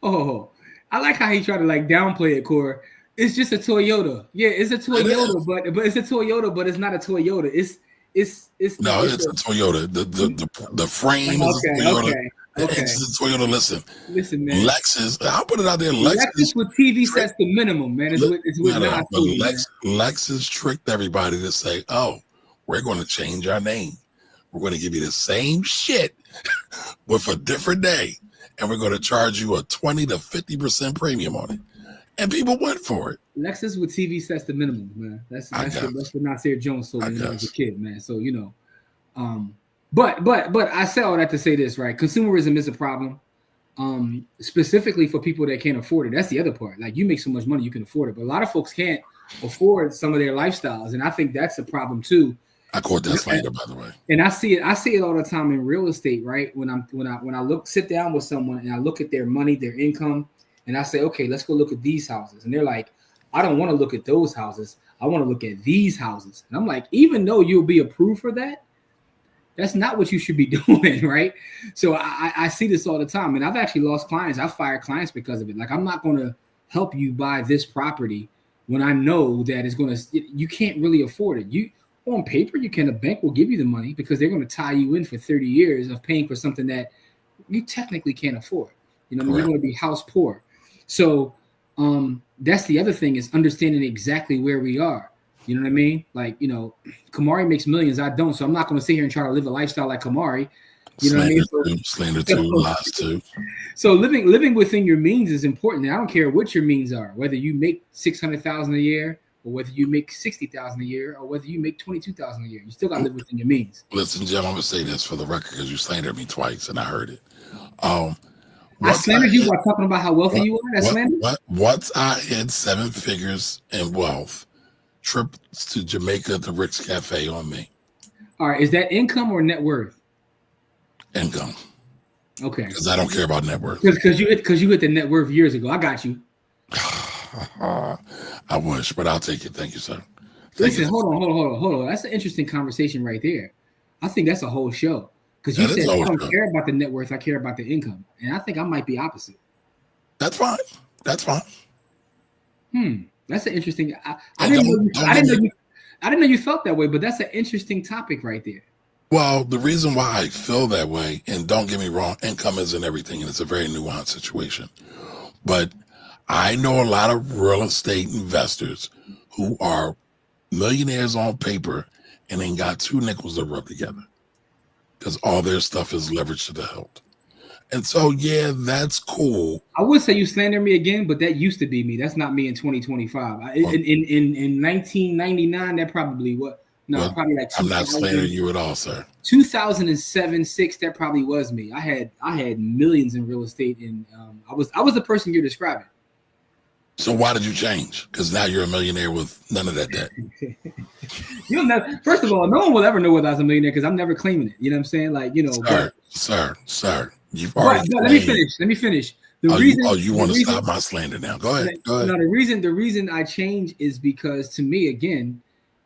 Oh, I like how he tried to like downplay it, Core. It's just a Toyota. Yeah, it's a Toyota, but it's a Toyota, but it's not a Toyota. It's it's a Toyota. The frame is a Toyota. Okay. It's a Toyota. Listen, man. Lexus. I'll put it out there. Lexus with TV sets the minimum, man. It's with Lexus tricked everybody to say, "Oh, we're going to change our name. We're going to give you the same shit with a different day, and we're going to charge you a 20 to 50% premium on it." And people went for it. Lexus with TV sets the minimum, man. That's what Nasir Jones told me when I was a kid, man. So but I say all that to say this, right? Consumerism is a problem, specifically for people that can't afford it. That's the other part. Like, you make so much money, you can afford it, but a lot of folks can't afford some of their lifestyles, and I think that's a problem too. I caught that slander, by the way. And I see it all the time in real estate, right? When I sit down with someone and I look at their money, their income, and I say, okay, let's go look at these houses, and they're like, I don't want to look at those houses. I want to look at these houses. And I'm like, even though you'll be approved for that, that's not what you should be doing, right? So I see this all the time, and I've actually lost clients. I've fired clients because of it. Like, I'm not going to help you buy this property when I know that you can't really afford it. You, on paper, you can. A bank will give you the money because they're going to tie you in for 30 years of paying for something that you technically can't afford. You know, you're going to be house poor. So that's the other thing, is understanding exactly where we are. You know what I mean? Like, Kamari makes millions. I don't. So I'm not going to sit here and try to live a lifestyle like Kamari. You know what I mean? Slander too, lies too. So living within your means is important. And I don't care what your means are, whether you make $600,000 a year, or whether you make $60,000 a year, or whether you make $22,000 a year. You still got to live within your means. Listen, Jim, I'm going to say this for the record because you slandered me twice and I heard it. I slandered you by talking about how wealthy you are? That's slander? Once I hit 7 figures in wealth, trips to Jamaica, the Rick's Cafe on me. All right. Is that income or net worth? Income. Okay. Because I don't care about net worth. Because you hit the net worth years ago. I got you. I wish, but I'll take it. Thank you, sir. Listen, hold on. That's an interesting conversation right there. I think that's a whole show. Because you said I don't care about the net worth, I care about the income. And I think I might be opposite. That's fine. That's an interesting. I didn't know you felt that way, but that's an interesting topic right there. Well, the reason why I feel that way, and don't get me wrong, income isn't everything, and it's a very nuanced situation. But I know a lot of real estate investors who are millionaires on paper and ain't got 2 nickels to rub together because all their stuff is leveraged to the hilt. And so, yeah, that's cool. I would say you slander me again, but that used to be me. That's not me in 2025. In 1999, that probably what? No, probably like. I'm not slandering you at all, sir. 2007, 6. That probably was me. I had millions in real estate, and I was the person you're describing. So why did you change? Because now you're a millionaire with none of that debt. You'll never. First of all, no one will ever know whether I was a millionaire because I'm never claiming it. You know what I'm saying? Like, Sir. You've already. Let me finish. You want to stop my slander now? Go ahead. No, the reason I change is because, to me, again,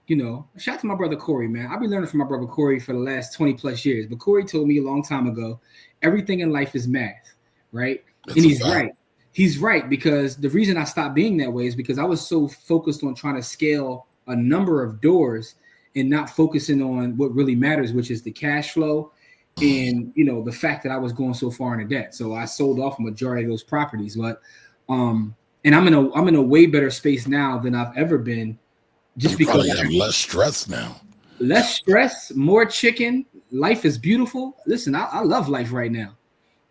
shout out to my brother Corey, man. I've been learning from my brother Corey for the last 20 plus years. But Corey told me a long time ago, everything in life is math, right? And he's right. He's right, because the reason I stopped being that way is because I was so focused on trying to scale a number of doors and not focusing on what really matters, which is the cash flow and the fact that I was going so far into debt. So I sold off a majority of those properties. But and I'm in a way better space now than I've ever been. Just you because probably have less stress now. Less stress, more chicken. Life is beautiful. Listen, I love life right now.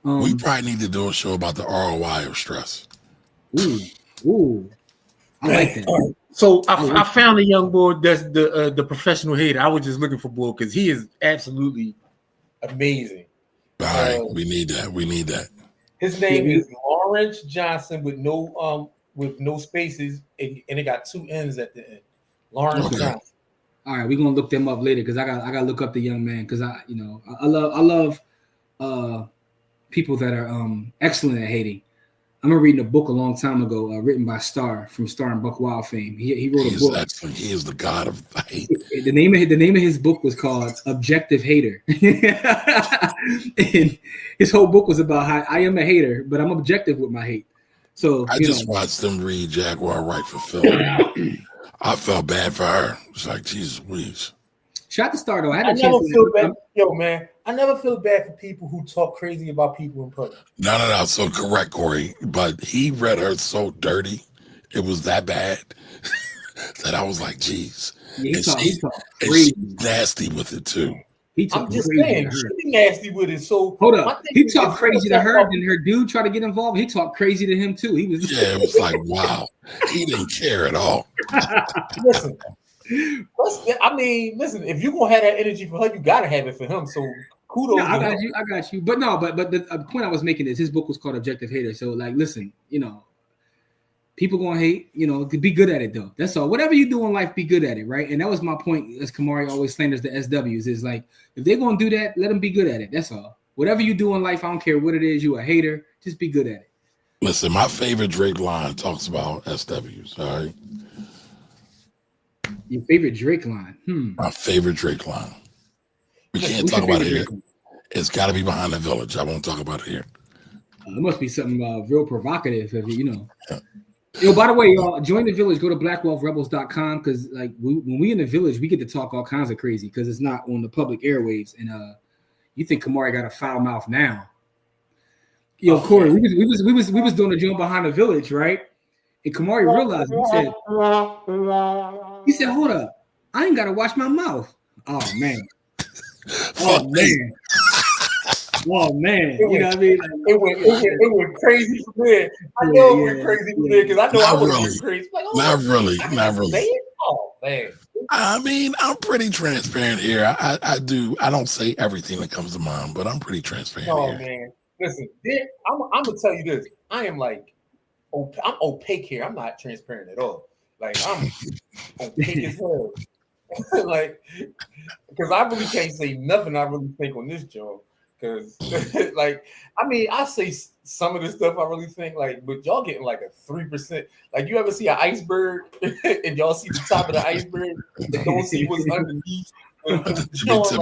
We probably need to do a show about the ROI of stress. Ooh, I like that. So I found a young boy that's the professional hater. I was just looking for boy because he is absolutely amazing. All right, we need that. His name is Lawrence Johnson with no with no spaces, and it got 2 N's at the end. Lawrence Okay. Johnson. All right, we're gonna look them up later because I got to look up the young man because I love people that are excellent at hating. I remember reading a book a long time ago, written by Starr and Buck Wild fame. He wrote a book. Excellent. He is the god of hate. The name of his book was called Objective Hater, and his whole book was about how I am a hater, but I'm objective with my hate. So I just watched them read Jaguar Right for Phil. I felt bad for her. It's like, Jesus, please. Shout out to Starr though. I never feel bad. Yo, man, I never feel bad for people who talk crazy about people in public. No. So correct, Corey. But he read her so dirty. It was that bad that I was like, geez. Yeah, she's nasty with it too. I'm just saying, she be nasty with it. So hold up, he talked crazy to her, and her dude tried to get involved. He talked crazy to him too. He was it was like, wow, he didn't care at all. Listen, if you're gonna have that energy for her, you gotta have it for him. So kudos. No, I got you. But the point I was making is his book was called Objective Hater. So like, listen, people gonna hate, be good at it though. That's all. Whatever you do in life, be good at it, right? And that was my point, as Kamari always slanders the SWs, is like, if they're gonna do that, let them be good at it. That's all. Whatever you do in life, I don't care what it is, you a hater, just be good at it. Listen, my favorite Drake line talks about SWs, all right? Your favorite Drake line? My favorite Drake line. We can't talk about it here. It's got to be Behind the Village. I won't talk about it here. It must be something real provocative, Yeah. Yo, by the way, y'all, join the village. Go to blackwealthrebels.com because like when we in the village, we get to talk all kinds of crazy because it's not on the public airwaves. And you think Kamari got a foul mouth now? Yo, Corey, we was doing a joint behind the village, right? And Kamari realized he said, "Hold up, I ain't gotta wash my mouth." Oh man. Oh man. Oh man, you know what I mean? Like, it went crazy from there. I know it went crazy from there because I know I was crazy. Like, not really. Oh man. I mean, I'm pretty transparent here. I don't say everything that comes to mind, but I'm pretty transparent. Oh here. Man, listen, I'm gonna tell you this. I am like, I'm opaque here. I'm not transparent at all. Like I'm opaque as hell. Like, because I really can't say nothing I really think on this job. Because, like, I mean, I say some of the stuff I really think, like, but y'all getting like a 3%. Like, you ever see an iceberg and y'all see the top of the iceberg and don't see what's underneath? Y'all see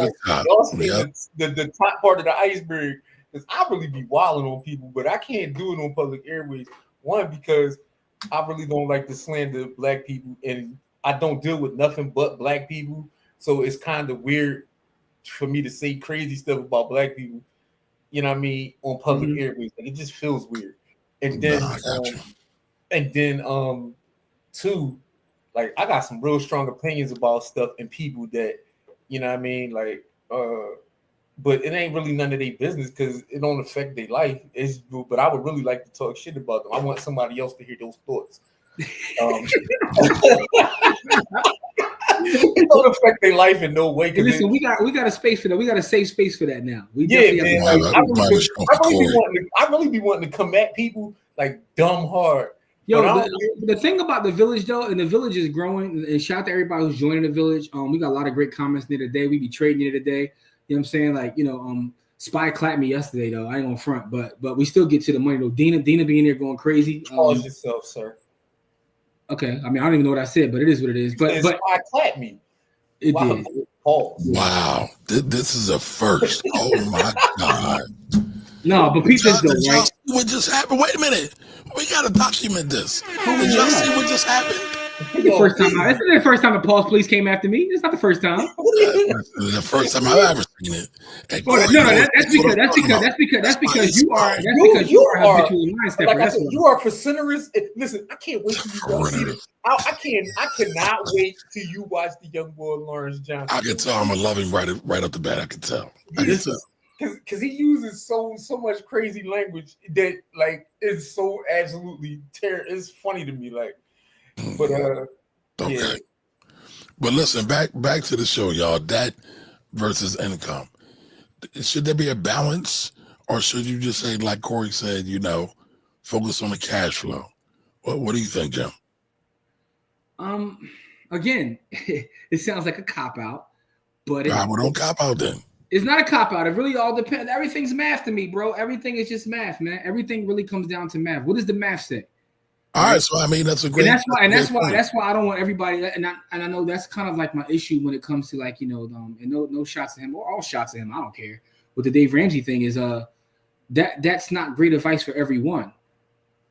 the top part of the iceberg. Because I really be wilding on people, but I can't do it on public airways. One, because I really don't like to slander black people, and I don't deal with nothing but black people. So it's kind of weird for me to say crazy stuff about black people, you know what I mean, on public airways. Like, it just feels weird. And then, two, like, I got some real strong opinions about stuff and people that, you know what I mean, like, but it ain't really none of their business because it don't affect their life. But I would really like to talk shit about them. I want somebody else to hear those thoughts. It don't affect their life in no way. Listen, we got a space for that. We got a safe space for that now. Man. Like, I really be wanting to come at people like dumb hard. Yo, the thing about the village though, and the village is growing. And shout out to everybody who's joining the village. We got a lot of great comments there today. We be trading it today. You know what I'm saying? Like, Spy clapped me yesterday though. I ain't on front, but we still get to the money though. Dina being there going crazy. Pause yourself, sir. Okay, I mean, I don't even know what I said, but it is what it is. But I clapped me. It did. Pause. Wow, this is a first. Oh my God. No, but Pete just go right. What just happened? Wait a minute. We gotta document this. Did y'all see what just happened? It's the first time. This isn't the first time the Pause Police came after me. It's not the first time. The first time I've ever seen it. That's because you are habitually mind stepper. Like I said, you are vociferous. Listen, I can't wait till you guys see it. I cannot wait till you watch the young boy Lawrence Johnson. I can tell I'm gonna love him right up the bat. I can tell. Because he uses so much crazy language that like is so absolutely it's funny to me. Like, but okay. Yeah. But listen, back to the show, y'all. Debt versus income. Should there be a balance, or should you just say, like Corey said, focus on the cash flow? What do you think, Jim? Again, it sounds like a cop out, but Don't cop out then. It's not a cop out. It really all depends. Everything's math to me, bro. Everything is just math, man. Everything really comes down to math. What does the math say? All right, so I mean that's a great. And that's why I don't want everybody. And I know that's kind of like my issue when it comes to like, you know, and no shots at him or all shots at him. I don't care. But the Dave Ramsey thing is that's not great advice for everyone,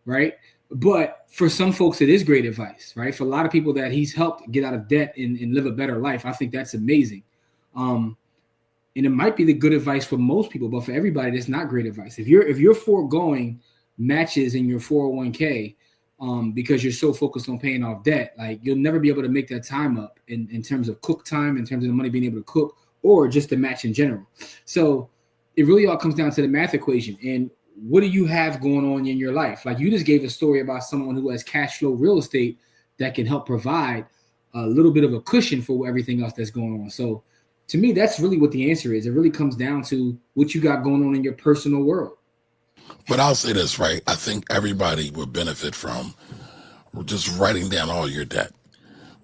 right? But for some folks, it is great advice, right? For a lot of people that he's helped get out of debt and live a better life, I think that's amazing. And it might be the good advice for most people, but for everybody, that's not great advice. If you're foregoing matches in your 401k because you're so focused on paying off debt, like you'll never be able to make that time up in terms of cook time, in terms of the money being able to cook, or just the match in general. So it really all comes down to the math equation. And what do you have going on in your life? Like you just gave a story about someone who has cash flow real estate that can help provide a little bit of a cushion for everything else that's going on. So to me, that's really what the answer is. It really comes down to what you got going on in your personal world. But I'll say this, right? I think everybody would benefit from just writing down all your debt.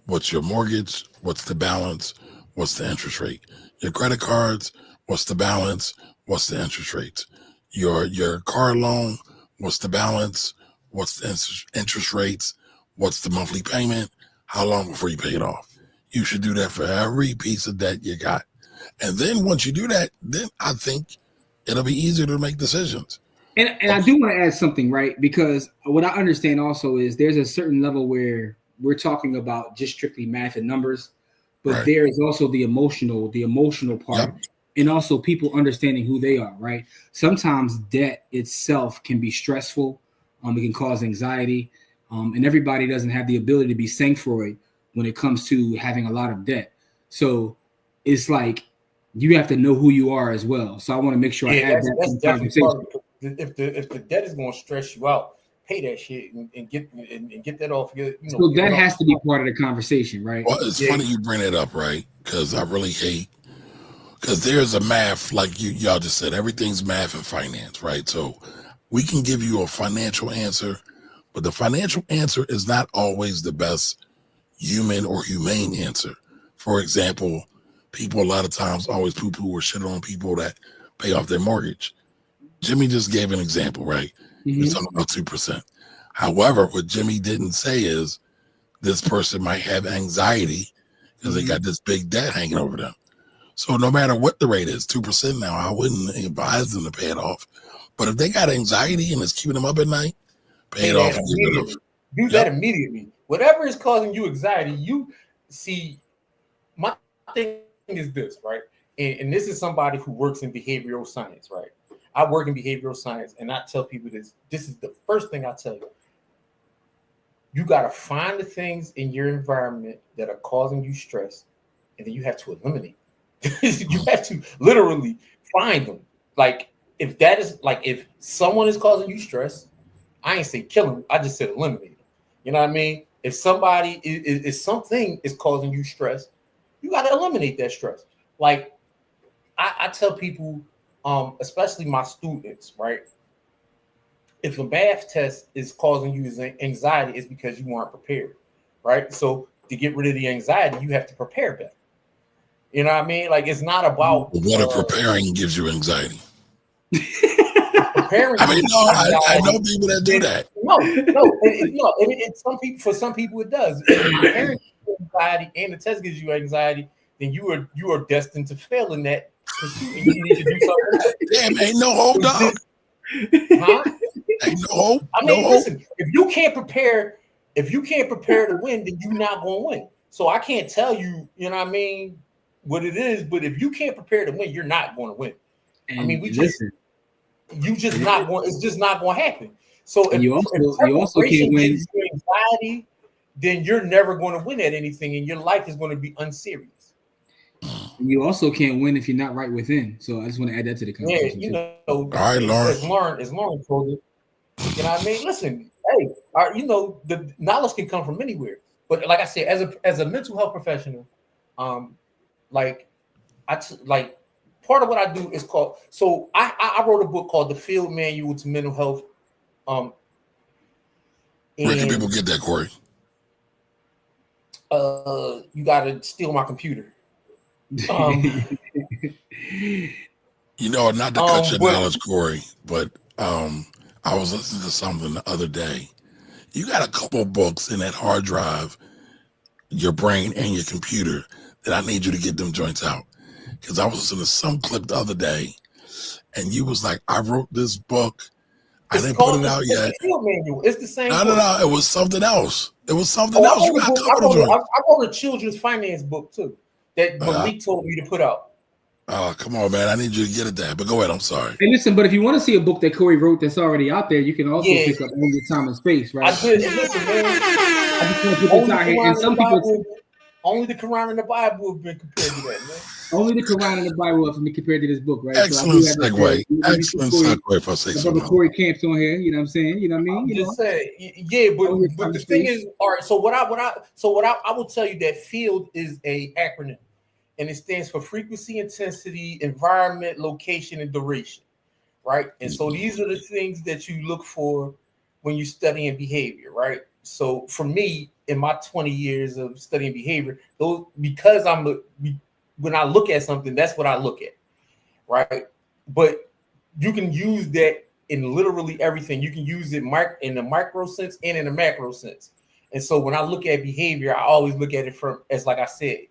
What's your mortgage? What's the balance? What's the interest rate? Your credit cards? What's the balance? What's the interest rates? Your car loan? What's the balance? What's the interest rates? What's the monthly payment? How long before you pay it off? You should do that for every piece of debt you got. And then once you do that, then I think it'll be easier to make decisions. And I do want to add something, right? Because what I understand also is there's a certain level where we're talking about just strictly math and numbers, but right. There is also the emotional part, yep. And also people understanding who they are, right? Sometimes debt itself can be stressful. It can cause anxiety. And everybody doesn't have the ability to be sang-froid when it comes to having a lot of debt. So it's like you have to know who you are as well. So I want to make sure I add that to the conversation. If the debt is going to stress you out, pay that shit and get that off your. So that has to be part of the conversation, right? Well, it's funny you bring it up, right? Because I really hate because there's a math like y'all just said. Everything's math and finance, right? So we can give you a financial answer, but the financial answer is not always the best human or humane answer. For example, people a lot of times always poo-poo or shit on people that pay off their mortgage. Jimmy just gave an example, right? Mm-hmm. He's talking about 2%. However, what Jimmy didn't say is this person might have anxiety because they got this big debt hanging over them. So no matter what the rate is, 2% now, I wouldn't advise them to pay it off. But if they got anxiety and it's keeping them up at night, pay it off. Do that immediately. Whatever is causing you anxiety, you see, my thing is this, right? And this is somebody who works in behavioral science, right? I work in behavioral science, and I tell people this. This is the first thing I tell you. You got to find the things in your environment that are causing you stress, and then you have to eliminate. You have to literally find them. Like if someone is causing you stress, I ain't say kill them. I just said eliminate them. You know what I mean? If somebody is something is causing you stress, you got to eliminate that stress. Like I tell people. Especially my students, right? If a math test is causing you anxiety, it's because you weren't prepared, right? So to get rid of the anxiety, you have to prepare better. You know what I mean? Like it's not about what if preparing gives you anxiety. Preparing. I mean, no, I know people that do that. No. For some people, it does. If preparing anxiety and the test gives you anxiety, then you are destined to fail in that. You need to do something. Damn, ain't no hope, dog. Huh? Ain't no hope. I mean, listen, if you can't prepare to win, then you're not going to win. So I can't tell you, you know what I mean, what it is, but if you can't prepare to win, you're not going to win. And I mean, it's just not going to happen. So if you also can't win anxiety, then you're never going to win at anything, and your life is going to be unserious. You also can't win if you're not right within. So I just want to add that to the conversation. Yeah, all right, Lauren. As Lauren told you, you know what I mean? Listen, hey, the knowledge can come from anywhere. But like I said, as a mental health professional, part of what I do is called. So I wrote a book called The Field Manual to Mental Health, Where can people get that, Corey? You got to steal my computer. You know, not to cut your knowledge, Corey, but I was listening to something the other day. You got a couple books in that hard drive, your brain and your computer, that I need you to get them joints out. Because I was listening to some clip the other day, and you was like, I wrote this book. I didn't put it out yet. It's the same. No. It was something else. It was something else. You got I wrote a children's finance book too that Malik told me to put out. Oh, come on, man. I need you to get it there. But go ahead. I'm sorry. Hey, listen, but if you want to see a book that Corey wrote that's already out there, you can also pick up Only the Time and Space, right? Listen, man. I just want to put this out here. And some people... Only the Quran and the Bible have been compared to that, man. Only the Quran and the Bible have been compared to this book, right? Excellent segue. Excellent segue, if I say so. Brother Corey Camp's on here, you know what I'm saying? You know what I mean? I'm just saying, yeah, but the thing is, all right. So what I will tell you, that field is a acronym, and it stands for frequency, intensity, environment, location, and duration, right? And so these are the things that you look for when you're studying behavior, right? So for me, in my 20 years of studying behavior, because when I look at something, that's what I look at, right? But you can use that in literally everything. You can use it in the micro sense and in the macro sense. And so when I look at behavior, I always look at it as like I said,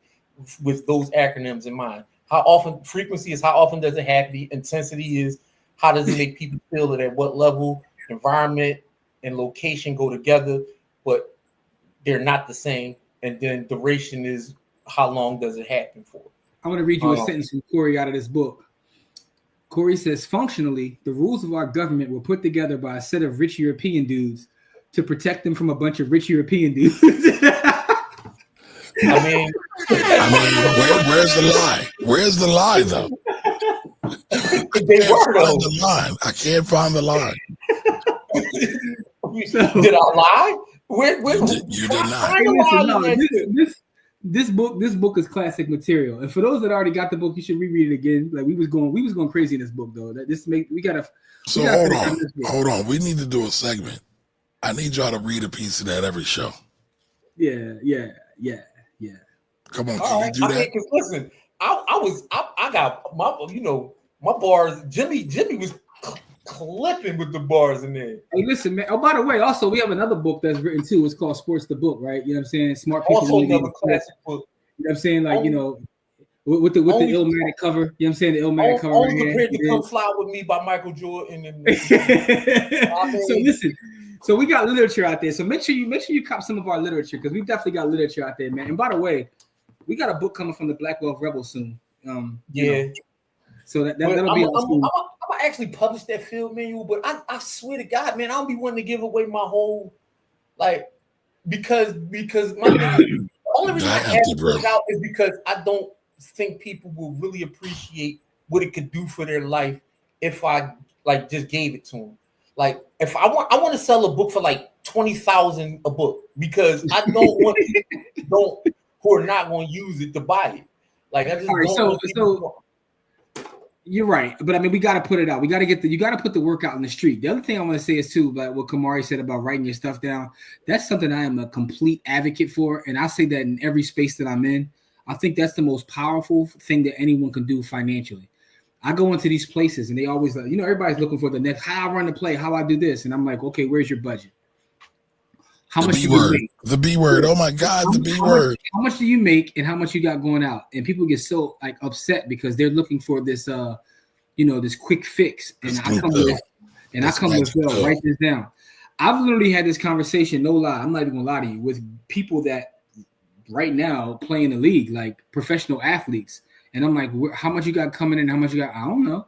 with those acronyms in mind. How often? Frequency is how often does it happen? Intensity is how does it make people feel it at what level? Environment and location go together, but they're not the same. And then duration is how long does it happen for? I want to read you a sentence from Corey out of this book. Corey says, functionally, the rules of our government were put together by a set of rich European dudes to protect them from a bunch of rich European dudes. I mean, where's the lie? Where's the lie, though? I can't find the line. Did I lie? You did not. This book is classic material, and for those that already got the book, you should reread it again. Like we was going crazy in this book, though. Hold on. We need to do a segment. I need y'all to read a piece of that every show. Yeah. Come on, can you do that? Because listen, I got my bars. Jimmy was clipping with the bars in there. Hey, listen, man. Oh, by the way, also we have another book that's written too. It's called Sports the Book, right? You know what I'm saying? Smart people. Also another classic book. You know what I'm saying? Like, with the Illmatic cover. You know what I'm saying? The Illmatic cover. Only prepared to come fly with me by Michael Jordan. And so listen. So we got literature out there. So make sure you cop some of our literature, because we've definitely got literature out there, man. And by the way, we got a book coming from the Black Wealth Rebel soon. So that'll be. I actually published that field manual, but I swear to God, man, I don't be wanting to give away my whole because the only reason I have to put it out is because I don't think people will really appreciate what it could do for their life if I just gave it to them. Like if I want to sell a book for like $20,000 a book, because I don't want people who are not going to use it to buy it. Like I just don't. You're right, but I mean, we got to put it out. You got to put the work out in the street. The other thing I want to say is too, about what Kamari said about writing your stuff down. That's something I am a complete advocate for, and I say that in every space that I'm in. I think that's the most powerful thing that anyone can do financially. I go into these places and they always, everybody's looking for the next, how I run the play, how I do this, and I'm like, okay, where's your budget? How much do you make? The B word. Oh my God, the B word. How much do you make and how much you got going out? And people get so upset because they're looking for this this quick fix. And I come with write this down. I've literally had this conversation, no lie, I'm not even gonna lie to you, with people that right now play in the league, like professional athletes. And I'm like, how much you got coming in? How much you got? I don't know.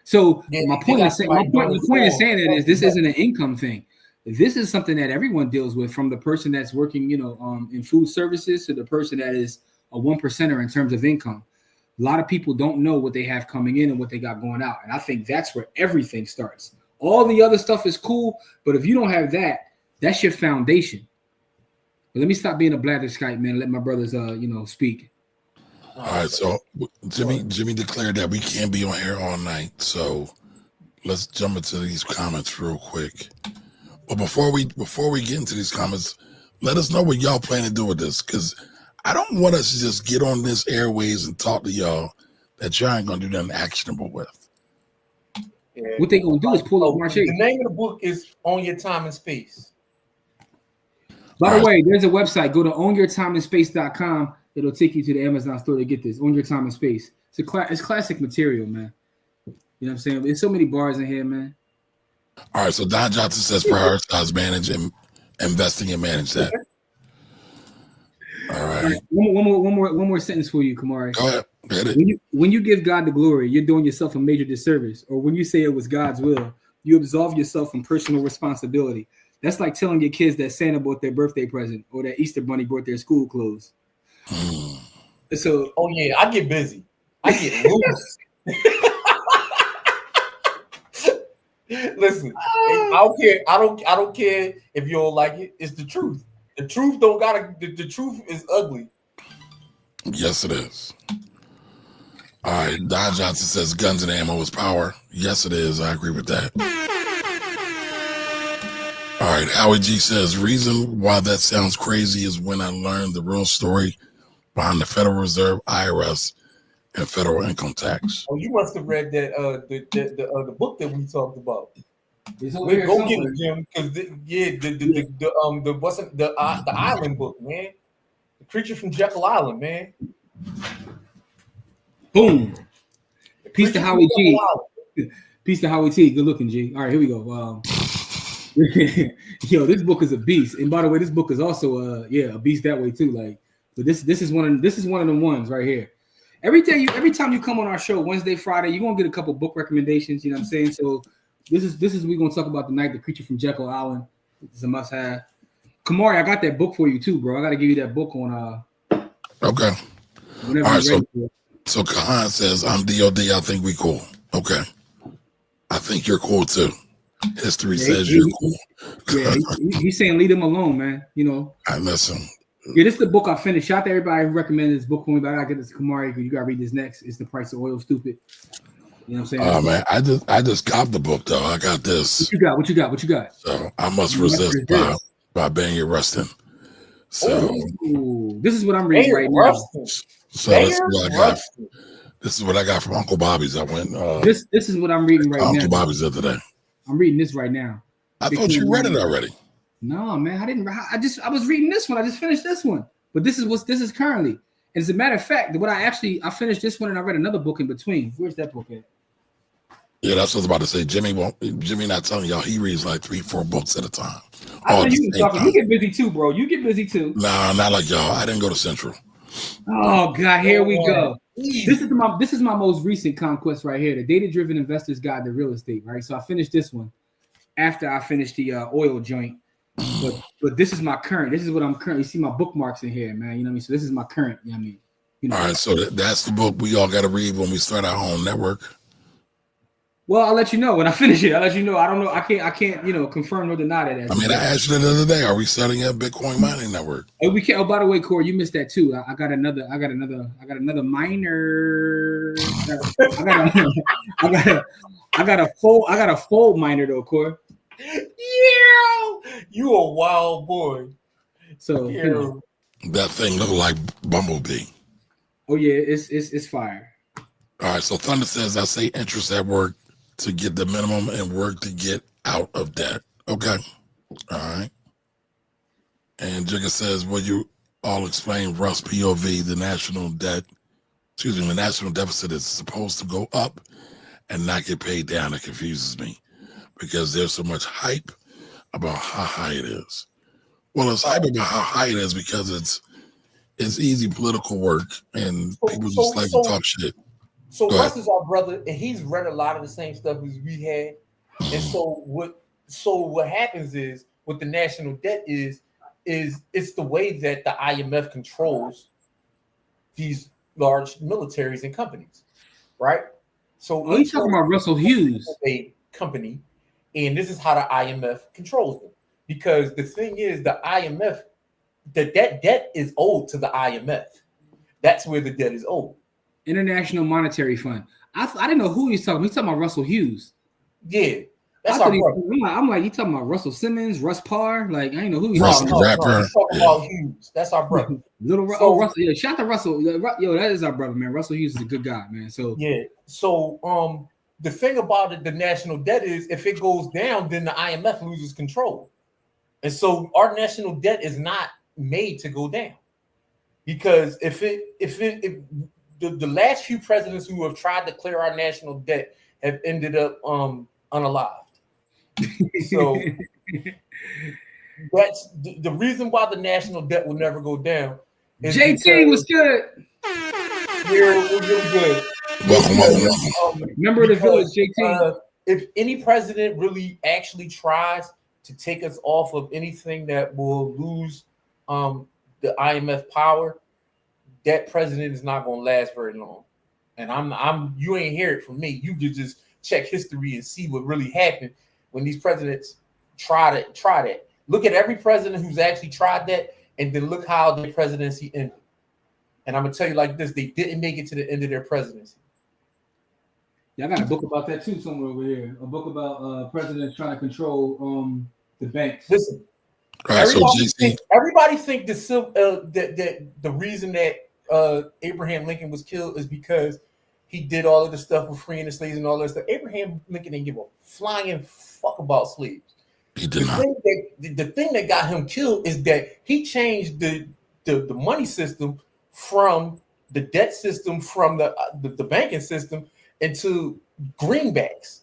So my point in saying that is this isn't an income thing. This is something that everyone deals with, from the person that's working, in food services to the person that is a 1%er in terms of income. A lot of people don't know what they have coming in and what they got going out. And I think that's where everything starts. All the other stuff is cool, but if you don't have that, that's your foundation. But let me stop being a blatherskite, man, and let my brothers, speak. All right, so Jimmy declared that we can't be on here all night, so let's jump into these comments real quick. But before we get into these comments, let us know what y'all plan to do with this, because I don't want us to just get on this airways and talk to y'all that y'all ain't gonna do nothing actionable with. Yeah. What they gonna do is pull up March 8th. The name of the book is On Your Time and Space. By the way, there's a website. Go to ownyourtimeandspace.com. It'll take you to the Amazon store to get this. Own Your Time and Space. It's classic material, man. You know what I'm saying? There's so many bars in here, man. All right, so Don Johnson says prioritize, manage, and investing and manage that. All right. One more sentence for you, Kamari. Go ahead. Hit it. When you give God the glory, you're doing yourself a major disservice. Or when you say it was God's will, you absolve yourself from personal responsibility. That's like telling your kids that Santa bought their birthday present or that Easter Bunny brought their school clothes. So, oh yeah, I get busy. I get loose. Listen, I don't care. I don't care if you don't like it. It's the truth. The truth don't gotta. The truth is ugly. Yes, it is. All right, Don Johnson says guns and ammo is power. Yes, it is. I agree with that. All right, Howie G says reason why that sounds crazy is when I learned the real story behind the Federal Reserve, IRS, and federal income tax. Oh, you must have read that the book that we talked about. go get it, Jim, because the island book, man. The Creature from Jekyll Island, man. Boom. Peace to Howie G. Peace to Howie T. Good looking, G. All right, here we go. Yo, this book is a beast. And by the way, this book is also a beast that way too. Like, but this is one of the ones right here. Every time you come on our show, Wednesday, Friday, you're gonna get a couple book recommendations. You know what I'm saying? So this is we're gonna talk about tonight, The Creature from Jekyll Island. It's a must-have. Kamari, I got that book for you too, bro. I gotta give you that book on Okay. All right, so Kahan says I'm DOD, I think we cool. Okay. I think you're cool too. History says you're cool. Yeah, he's saying leave him alone, man. You know. I listen. Yeah, this is the book I finished. Shout out to everybody who recommended this book for me, but I gotta get this to Kamari because you gotta read this next. It's The Price of Oil, stupid. You know what I'm saying? Oh man, I just copped the book though. I got this. What you got? So I must resist by being arresting. So this is what I'm reading right now. So this is what I got. This is what I got from Uncle Bobby's. I went. This is what I'm reading right now. Uncle Bobby's the other day. I'm reading this right now. I thought you read it already. No, man, I didn't. I was reading this one. I just finished this one. But this is currently. As a matter of fact, I finished this one and I read another book in between. Where's that book at? Yeah, that's what I was about to say. Jimmy not telling y'all he reads like 3-4 books at a time. I know you get busy too, bro. You get busy too. Nah, not like y'all. I didn't go to Central. Oh God, here we go. This is my most recent conquest right here, the Data-Driven Investor's Guide to Real Estate. Right, so I finished this one after I finished the oil joint. But this is my current. This is what I'm currently. You see my bookmarks in here, man. You know what I mean. So this is my current. You know what I mean. You know. All right, so that's the book we all got to read when we start our own network. Well, I'll let you know when I finish it. I'll let you know. I don't know. I can't. Confirm or deny that. I mean, I asked you the other day. Are we starting a Bitcoin mining network? Oh, we can't. Oh, by the way, Corey, you missed that too. I got another miner. I got a full miner though, Corey. Yeah, you a wild boy. So that thing looked like Bumblebee. Oh yeah, it's fire. All right, so Thunder says I say interest at work to get the minimum and work to get out of debt. Okay, all right. And Jigga says, "Will you all explain Russ POV? The national deficit is supposed to go up and not get paid down. It confuses me because there's so much hype about how high it is. Well, it's hype about how high it is because it's easy political work and people just like to talk shit." So Russ is our brother, and he's read a lot of the same stuff as we had. And so what happens is with the national debt is it's the way that the IMF controls these large militaries and companies, right? So you talking about Russell Hughes, a company, and this is how the IMF controls them. Because the thing is, the IMF, the debt is owed to the IMF. That's where the debt is owed. International Monetary Fund. I didn't know who he's talking about. He's talking about Russell Hughes. Yeah. That's I our thought brother. I'm like, you talking about Russell Simmons, Russ Parr? Like, I didn't know who he's Russ talking the about. rapper. He's talking Yeah. about Hughes. That's our brother. Oh, Russell. Yeah, shout out to Russell. Yo, that is our brother, man. Russell Hughes is a good guy, man. So yeah. So the thing about it, the national debt is if it goes down, then the IMF loses control. And so our national debt is not made to go down. Because if the last few presidents who have tried to clear our national debt have ended up unalived. So that's the reason why the national debt will never go down. Is JT was good. We're really good. Welcome. Member of the village, JT. If any president really actually tries to take us off of anything that will lose the IMF power, that president is not going to last very long. And I'm you ain't hear it from me. You could just check history and see what really happened when these presidents try that. Look at every president who's actually tried that, and then look how their presidency ended. And I'm gonna tell you like this: they didn't make it to the end of their presidency. Yeah, I got a book about that too somewhere over here. A book about presidents trying to control the banks. Listen, Right, everybody think the reason that Abraham Lincoln was killed is because he did all of the stuff with freeing the slaves and all that stuff. Abraham Lincoln didn't give a flying fuck about slaves. He did not. The thing that got him killed is that he changed the money system from the debt system from the banking system into greenbacks.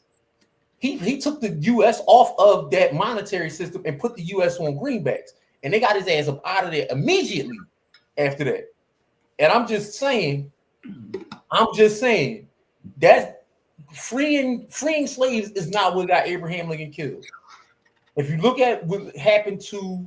He took the U.S. off of that monetary system and put the U.S. on greenbacks, and they got his ass up out of there immediately after that. And I'm just saying that freeing slaves is not what got Abraham Lincoln killed. If you look at what happened to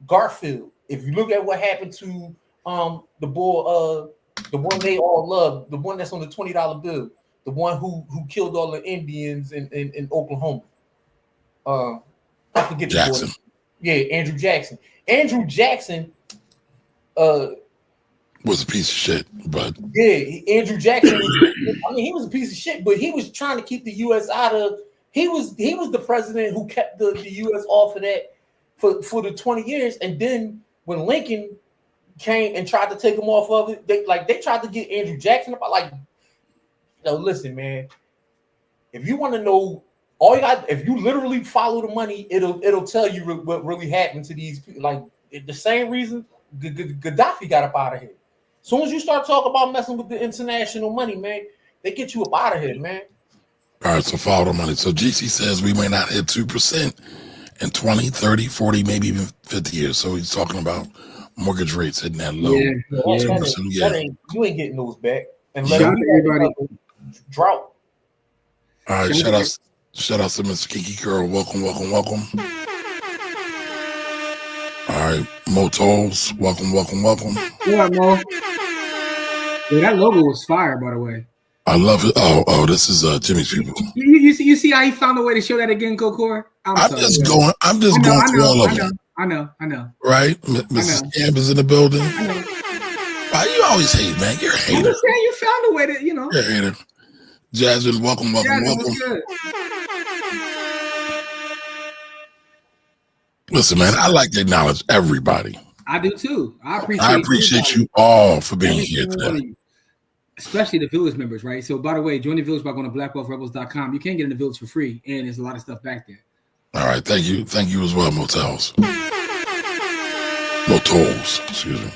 Garfield, if you look at what happened to the boy, the one they all love, the one that's on the $20 bill, the one who killed all the Indians in Oklahoma. I forget Jackson. The boy. Yeah, Andrew Jackson. Andrew Jackson was a piece of shit, but Andrew Jackson he was a piece of shit, but he was trying to keep the U.S. out of. He was the president who kept the U.S. off of that for the 20 years, and then when Lincoln came and tried to take him off of it, they tried to get Andrew Jackson about like. No, listen, man. If you want to know, if you literally follow the money, it'll tell you what really happened to these people. Like the same reason Gaddafi got up out of here. As soon as you start talking about messing with the international money, man, they get you up out of here, man. All right, so follow the money. So GC says we may not hit 2% in 20, 30, 40, maybe even 50 years. So he's talking about mortgage rates hitting that low. You ain't getting those back. And let everybody drought. All right, shout out to Miss Kiki Girl. Welcome. All right, Motors. Welcome. What up, Mo? Yeah, that logo was fire, by the way. I love it. Oh, this is Jimmy's people. You see how he found a way to show that again, Kokor? I'm just going through all of them. I know. Right? Mrs. Camp is in the building. I know. Why you always hate, man? You're a hater. I'm just saying you found a way to, You're a hater. Jasmine, welcome. Good. Listen, man, I like to acknowledge everybody. I do too. I appreciate you all for being here today. Especially the village members, right? So, by the way, join the village by going to blackwealthrebels.com. You can get in the village for free, and there's a lot of stuff back there. All right, thank you as well, Motels, excuse me.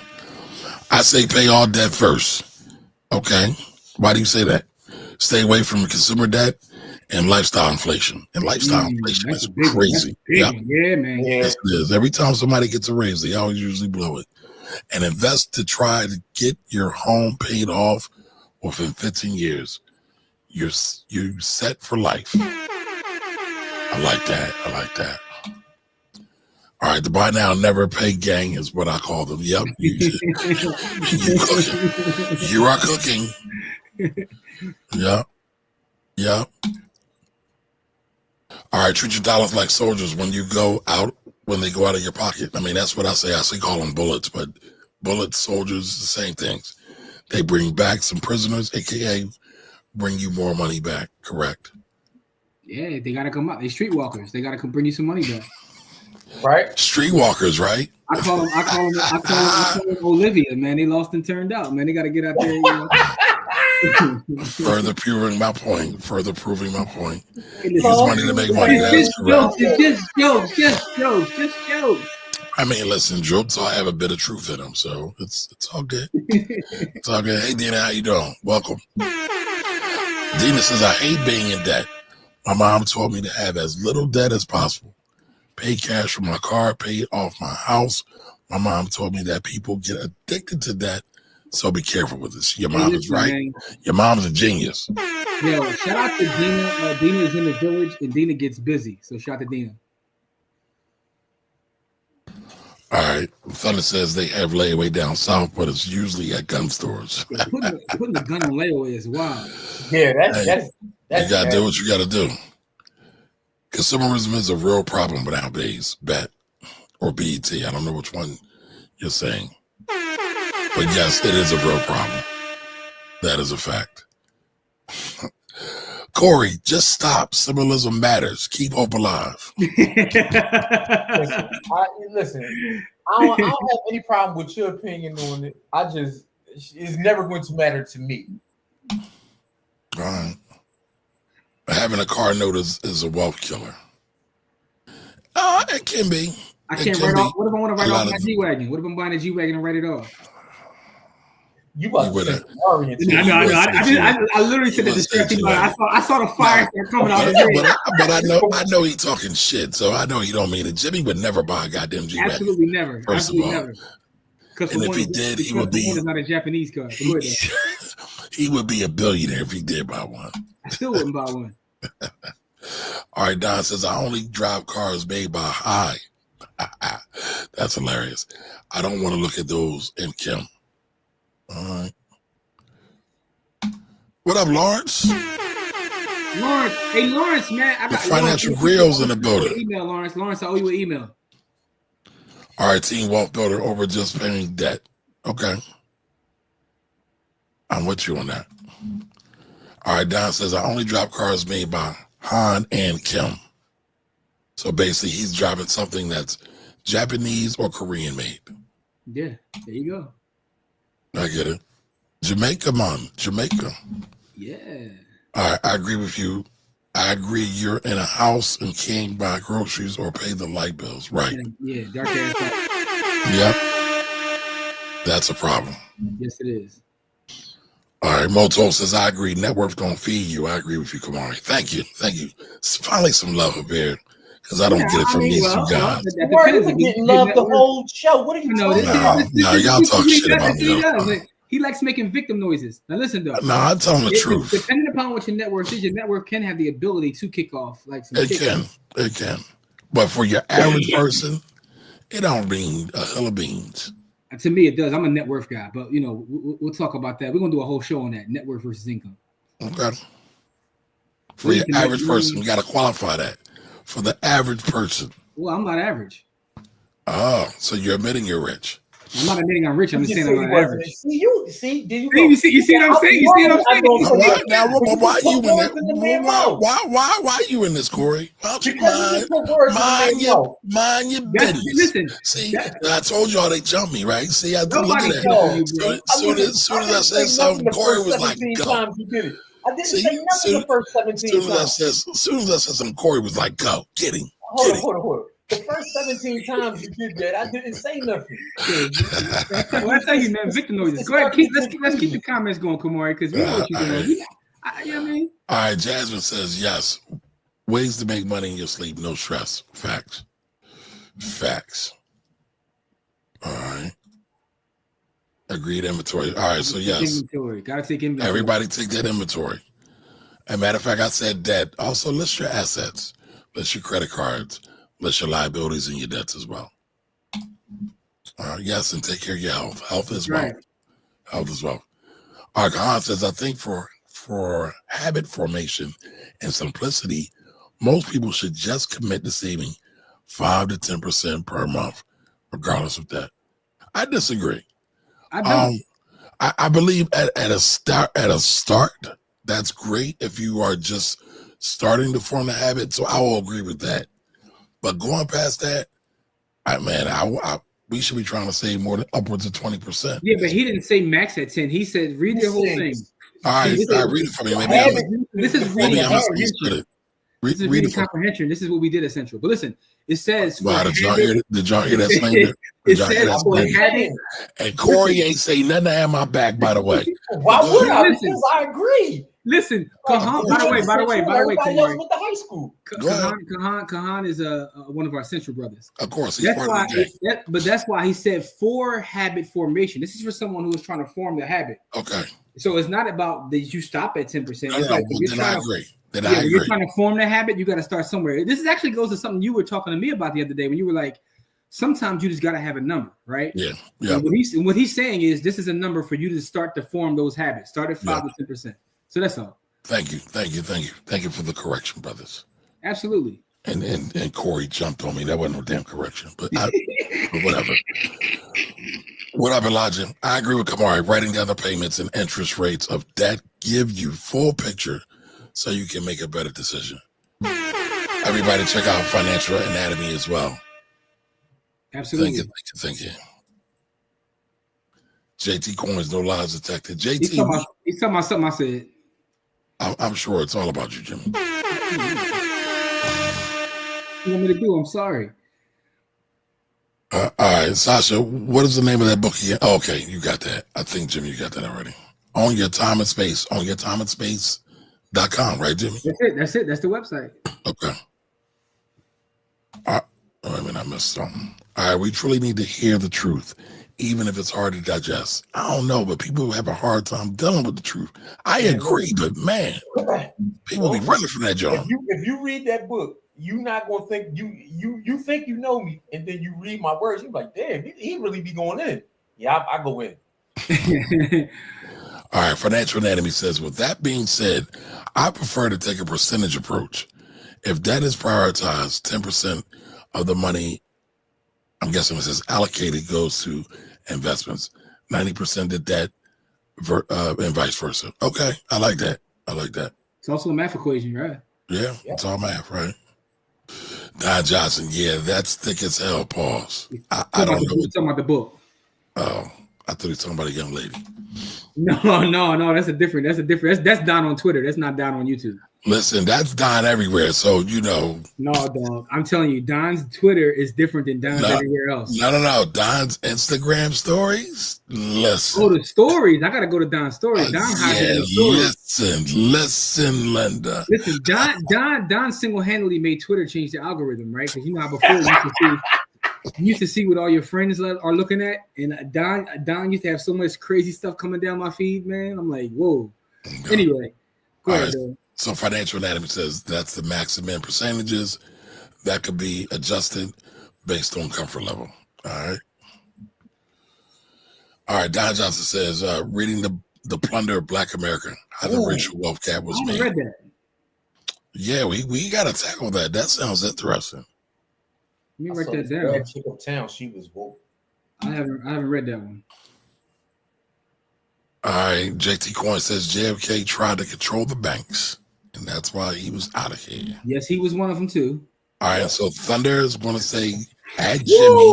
I say pay all debt first. Okay, why do you say that? Stay away from consumer debt and lifestyle inflation. And lifestyle inflation is crazy. Yeah, man. Yes, it is. Every time somebody gets a raise, they always usually blow it. And invest to try to get your home paid off within 15 years. You're set for life. I like that. All right, the buy now never pay gang is what I call them. Yep, you are cooking. Yeah. All right, treat your dollars like soldiers when they go out of your pocket. I mean, that's what I say. I say call them bullets, but bullets, soldiers, the same things. They bring back some prisoners, aka bring you more money back. Correct. Yeah, they gotta come out. They streetwalkers. They gotta come bring you some money back. Right? Streetwalkers, right? I call them Olivia, man. They lost and turned out, man. They gotta get out there. You know? Further proving my point. Further proving my point. Hey, It's listen, money to make money. That it's is just correct. jokes. It's just jokes. I mean, listen, jokes all have a bit of truth in them, so it's all good. It's all good. Hey, Dina, how you doing? Welcome. Dina says, I hate being in debt. My mom told me to have as little debt as possible. Pay cash for my car, pay off my house. My mom told me that people get addicted to debt, so be careful with this. Your mom is right. Man. Your mom's a genius. Yo, shout out to Dina. Dina is in the village, and Dina gets busy. So shout out to Dina. All right. Thunder says they have layaway down south, but it's usually at gun stores. Yeah, putting the gun on layaway is wild. Yeah, that's you gotta do what you gotta do. Consumerism is a real problem nowadays. Bet or BET. I don't know which one you're saying, but yes, it is a real problem. That is a fact. Corey, just stop. Symbolism matters. Keep hope alive. listen, I don't have any problem with your opinion on it. It's never going to matter to me. All right. Having a car note is a wealth killer. It can be. I can't write off. What if I want to write off my G-Wagon? What if I'm buying a G-Wagon and write it off? You about to say I literally said that. I saw the fire coming out of the but I know he's talking shit, so I know he don't mean it. Jimmy would never buy a goddamn G-Wagon. Absolutely never. First Absolutely of all. never. And if he did, he would be. It's not a Japanese car. He would be a billionaire if he did buy one. I still wouldn't buy one. All right, Don says, I only drive cars made by High. That's hilarious. I don't want to look at those in Kim. All right. What up, Lawrence? Lawrence, hey Lawrence, man, I got Financial Grills in the building. Email Lawrence, I owe you an email. All right, Team Wealth Builder over just paying debt. Okay, I'm with you on that. All right, Don says I only drive cars made by Han and Kim. So basically, he's driving something that's Japanese or Korean made. Yeah, there you go. I get it. Jamaica, man. Jamaica. Yeah. All right, I agree with you. I agree you're in a house and can't buy groceries or pay the light bills. Right. Yeah, dark ass. Yep. That's a problem. Yes, it is. All right, Moto says, I agree. Net worth don't feed you. I agree with you, Kamari. Thank you. Thank you. Finally some love up here. Because I don't get it from these two guys. You've been getting love the whole show. What are you talking about? No, y'all talk shit about me. He likes making victim noises. Now listen though. No, I'm telling the truth. Depending upon what your network is, your network can have the ability to kick off like some. It can. But for your average person, it don't mean a hill of beans. To me, it does. I'm a net worth guy, but you know, we'll talk about that. We're gonna do a whole show on that net worth versus income. Okay. For your average person, you got to qualify that. For the average person. Well, I'm not average. Oh, so you're admitting you're rich. I'm not admitting I'm rich. I'm just saying I'm not average. You see what I'm saying? You see what I'm saying? Now, why are you in that? Why are you in this, Corey? Why don't you mind your business? Listen. See, I told y'all they jumped me, right? See, I look at that. As soon as I said something, Corey was like, go. I didn't say nothing the first 17 times. As soon as I said something, Corey was like, go. Get him. Hold on. The first 17 times you did that, I didn't say nothing. Well, I tell you, man, victim noises. Go ahead, let's keep the comments going, Kamari, because we know what you're doing. You know what I mean? All right, Jasmine says, yes. Ways to make money in your sleep, no stress. Facts. All right. Agreed inventory. All right, so yes. Inventory. Gotta take inventory. Everybody take that inventory. As a matter of fact, I said debt. Also list your assets. List your credit cards. List your liabilities and your debts as well. Yes, and take care of your health. Health as well. Health as well. Arkan says, I think for habit formation and simplicity, most people should just commit to saving 5 to 10% per month, regardless of that. I disagree. I believe at a start, that's great if you are just starting to form the habit. So I will agree with that. But going past that, we should be trying to save more than upwards of 20%. Yeah, but he didn't say max at 10. He said read the whole thing. All right, read it for me. This is reading comprehension. This is reading it comprehension. This is what we did at Central. But listen, it says. Wow, did y'all hear that slander? It says and Corey ain't say nothing to have my back, by the way. Why would I? Because I agree. Listen, Kahan, by the way, Kamari, with the high school. Kahan is one of our Central brothers. Of course, he's part of the game. But that's why he said for habit formation. This is for someone who is trying to form the habit. Okay. So it's not about that you stop at 10%. Then I agree. You're trying to form the habit, you got to start somewhere. This actually goes to something you were talking to me about the other day when you were like, sometimes you just got to have a number, right? Yeah. And what he's saying is this is a number for you to start to form those habits. Start at 5 to 10%. So that's all. Thank you for the correction, brothers. Absolutely. And Corey jumped on me. That wasn't no damn correction, but whatever. Whatever, Elijah. I agree with Kamari. Writing down the payments and interest rates of that give you full picture so you can make a better decision. Everybody check out Financial Anatomy as well. Absolutely. Thank you. JT Coins, no lies detected. JT. He's talking about something I said. I'm sure it's all about you, Jimmy. What you want me to do? I'm sorry. All right, Sasha, what is the name of that book again? Oh, okay, you got that. I think, Jimmy, you got that already. On Your Time and Space. OnYourTimeAndSpace.com, right, Jimmy? That's it. That's the website. Okay. I missed something. All right, we truly need to hear the truth, even if it's hard to digest. I don't know, but people have a hard time dealing with the truth. I agree, but man, people be running from that job. If you read that book, you're not gonna think you think you know me, and then you read my words, you're like, damn, he really be going in. Yeah, I go in. All right, Financial Anatomy says, with that being said, I prefer to take a percentage approach. If debt is prioritized, 10% of the money, I'm guessing it says allocated, goes to investments, 90% to debt, and vice versa. Okay, I like that. It's also a math equation, right? Yeah, it's all math, right? Don Johnson, yeah, that's thick as hell. Pause. I don't know. Talking about the book. Oh, I thought he was talking about a young lady. No, that's different. That's Don on Twitter. That's not Don on YouTube. Listen, that's Don everywhere. So No, dog. I'm telling you, Don's Twitter is different than Don's everywhere else. No. Don's Instagram stories. Listen. Oh, the stories. I gotta go to Don's stories. Listen, Linda. Listen, Don single-handedly made Twitter change the algorithm, right? Because you know how before you used to see what all your friends are looking at, and Don used to have so much crazy stuff coming down my feed, man. I'm like, whoa. No. Anyway, go ahead. Right. So Financial Anatomy says that's the maximum percentages that could be adjusted based on comfort level. All right. Don Johnson says, reading the Plunder of Black America, how the racial wealth gap was made. I read that. Yeah, we got to tackle that. That sounds interesting. Let me write that down. That chick uptown, she was woke. I haven't read that one. All right, JT Coin says JFK tried to control the banks, and that's why he was out of here. Yes, he was one of them too. All right, so Thunder is going to say add Jimmy,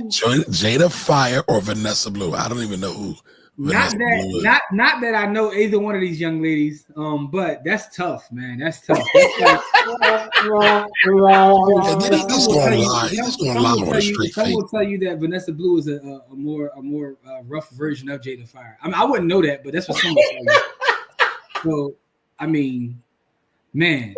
Jada Fire, or Vanessa Blue. I don't even know who. Not that I know either one of these young ladies. But that's tough, man. That's tough. He's just going to lie. He's just going to lie on a straight face. Someone will tell you that Vanessa Blue is a more rough version of Jada Fire. I mean, I wouldn't know that, but that's what someone tell you. So, I mean, man.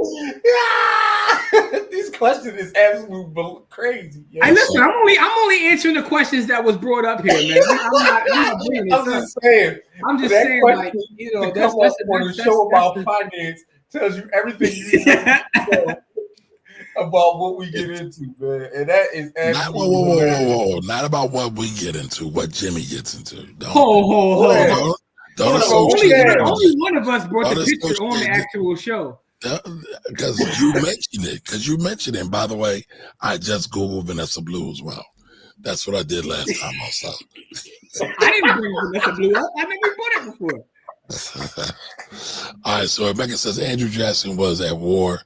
This question is absolutely crazy. Yo. Hey, listen, I'm only answering the questions that was brought up here, man. I'm just saying, like, you know, that's the show about finance tells you everything you need to know about what we get into, man. And that is whoa. Not about what we get into, what Jimmy gets into. Only one of us brought the picture on the actual show. Because you mentioned it. And by the way, I just Googled Vanessa Blue as well. That's what I did last time also. I didn't bring Vanessa Blue up. I never brought it before. All right, so Rebecca says Andrew Jackson was at war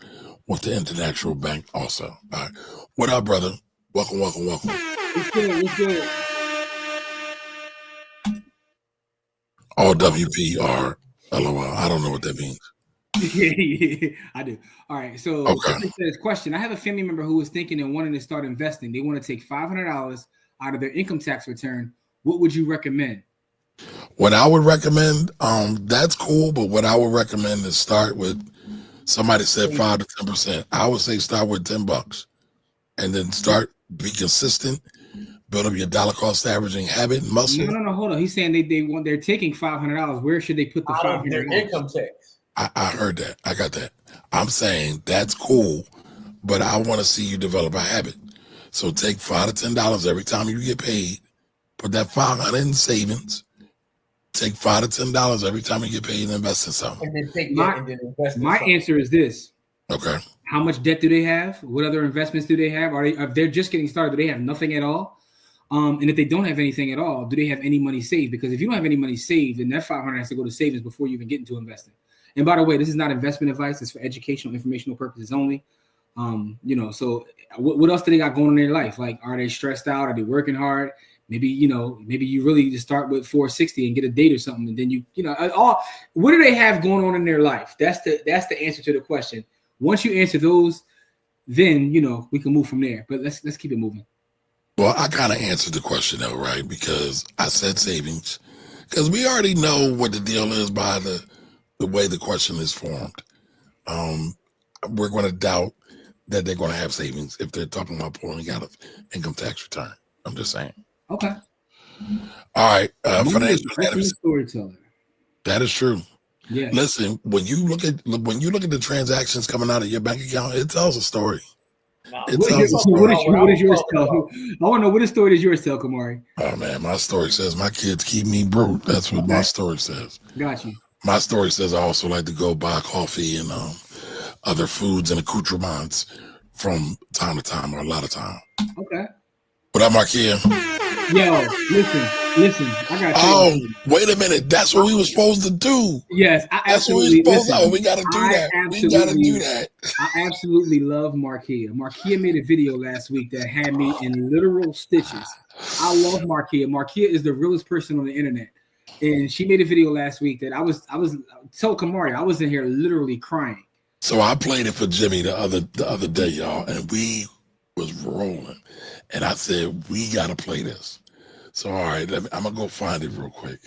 with the International Bank also. All right. What up, brother? Welcome. What's good? What's good? All WPR. LOL. I don't know what that means. Yeah, I do. All right. So Okay. it says, question. I have a family member who is thinking and wanting to start investing. They want to take $500 out of their income tax return. What would you recommend? What I would recommend, that's cool, but what I would recommend is start with, somebody said 5 to 10%. I would say start with $10 and then be consistent, build up your dollar cost averaging habit, muscle. No, hold on. He's saying they're taking $500. Where should they put the out of their $500? income tax. I heard that. I got that. I'm saying that's cool, but I want to see you develop a habit. So take $5 to $10 every time you get paid. Put that $500 in savings. Take $5 to $10 every time you get paid and invest in something. And then take that and then invest in My something. answer is this. Okay. How much debt do they have? What other investments do they have? If they're just getting started, do they have nothing at all? And if they don't have anything at all, do they have any money saved? Because if you don't have any money saved, then that $500 has to go to savings before you even get into investing. And by the way, this is not investment advice. It's for educational, informational purposes only. So what else do they got going on in their life? Like, are they stressed out? Are they working hard? Maybe you really just start with 460 and get a date or something. And then what do they have going on in their life? That's the answer to the question. Once you answer those, then, we can move from there. But let's keep it moving. Well, I kind of answered the question though, right? Because I said savings, because we already know what the deal is by the way the question is formed. We're going to doubt that they're going to have savings if they're talking about pulling out of income tax return. I'm just saying. Okay. All right. Financial storyteller. That is true. Yeah. Listen, when you look at the transactions coming out of your bank account, it tells a story. What does yours tell? I want to know, what story does yours tell, Kamari? Oh man, my story says my kids keep me broke. That's what my story says. Got you. My story says I also like to go buy coffee and other foods and accoutrements from time to time, or a lot of time. Okay. What up, Markia? Yo, listen. I got. Oh, wait a minute. That's what we were supposed to do. Yes, that's what we were supposed to do. We got to do that. We got to do that. I absolutely love Markia. Markia made a video last week that had me in literal stitches. I love Markia. Markia is the realest person on the internet, and she made a video last week that I was told Kamari I was in here literally crying. So I played it for Jimmy the other day, y'all, and we was rolling, and I said we got to play this. So all right, I'm gonna go find it real quick,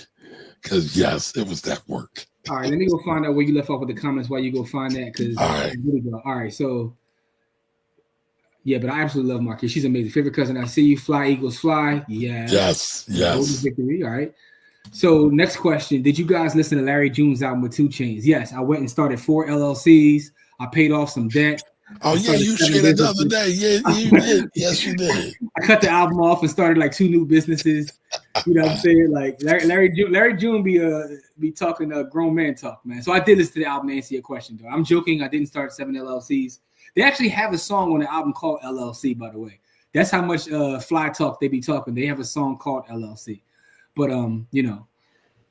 because yes, it was that work. All right, let me go find out where you left off with the comments while you go find that. Because all right, so yeah, but I absolutely love Marquis. She's amazing. Favorite cousin, I see you. Fly Eagles fly. Yes. Victory. All right. So next question: did you guys listen to Larry June's album with 2 Chainz? Yes, I went and started 4 LLCs. I paid off some debt. Oh yeah, you shared it the other day. Yeah, you did. Yes, you did. I cut the album off and started like 2 new businesses. You know what I'm saying? Like Larry June be talking grown man talk, man. So I did listen to the album to answer your question, though. I'm joking. I didn't start 7 LLCs. They actually have a song on the album called LLC, by the way. That's how much fly talk they be talking. They have a song called LLC. But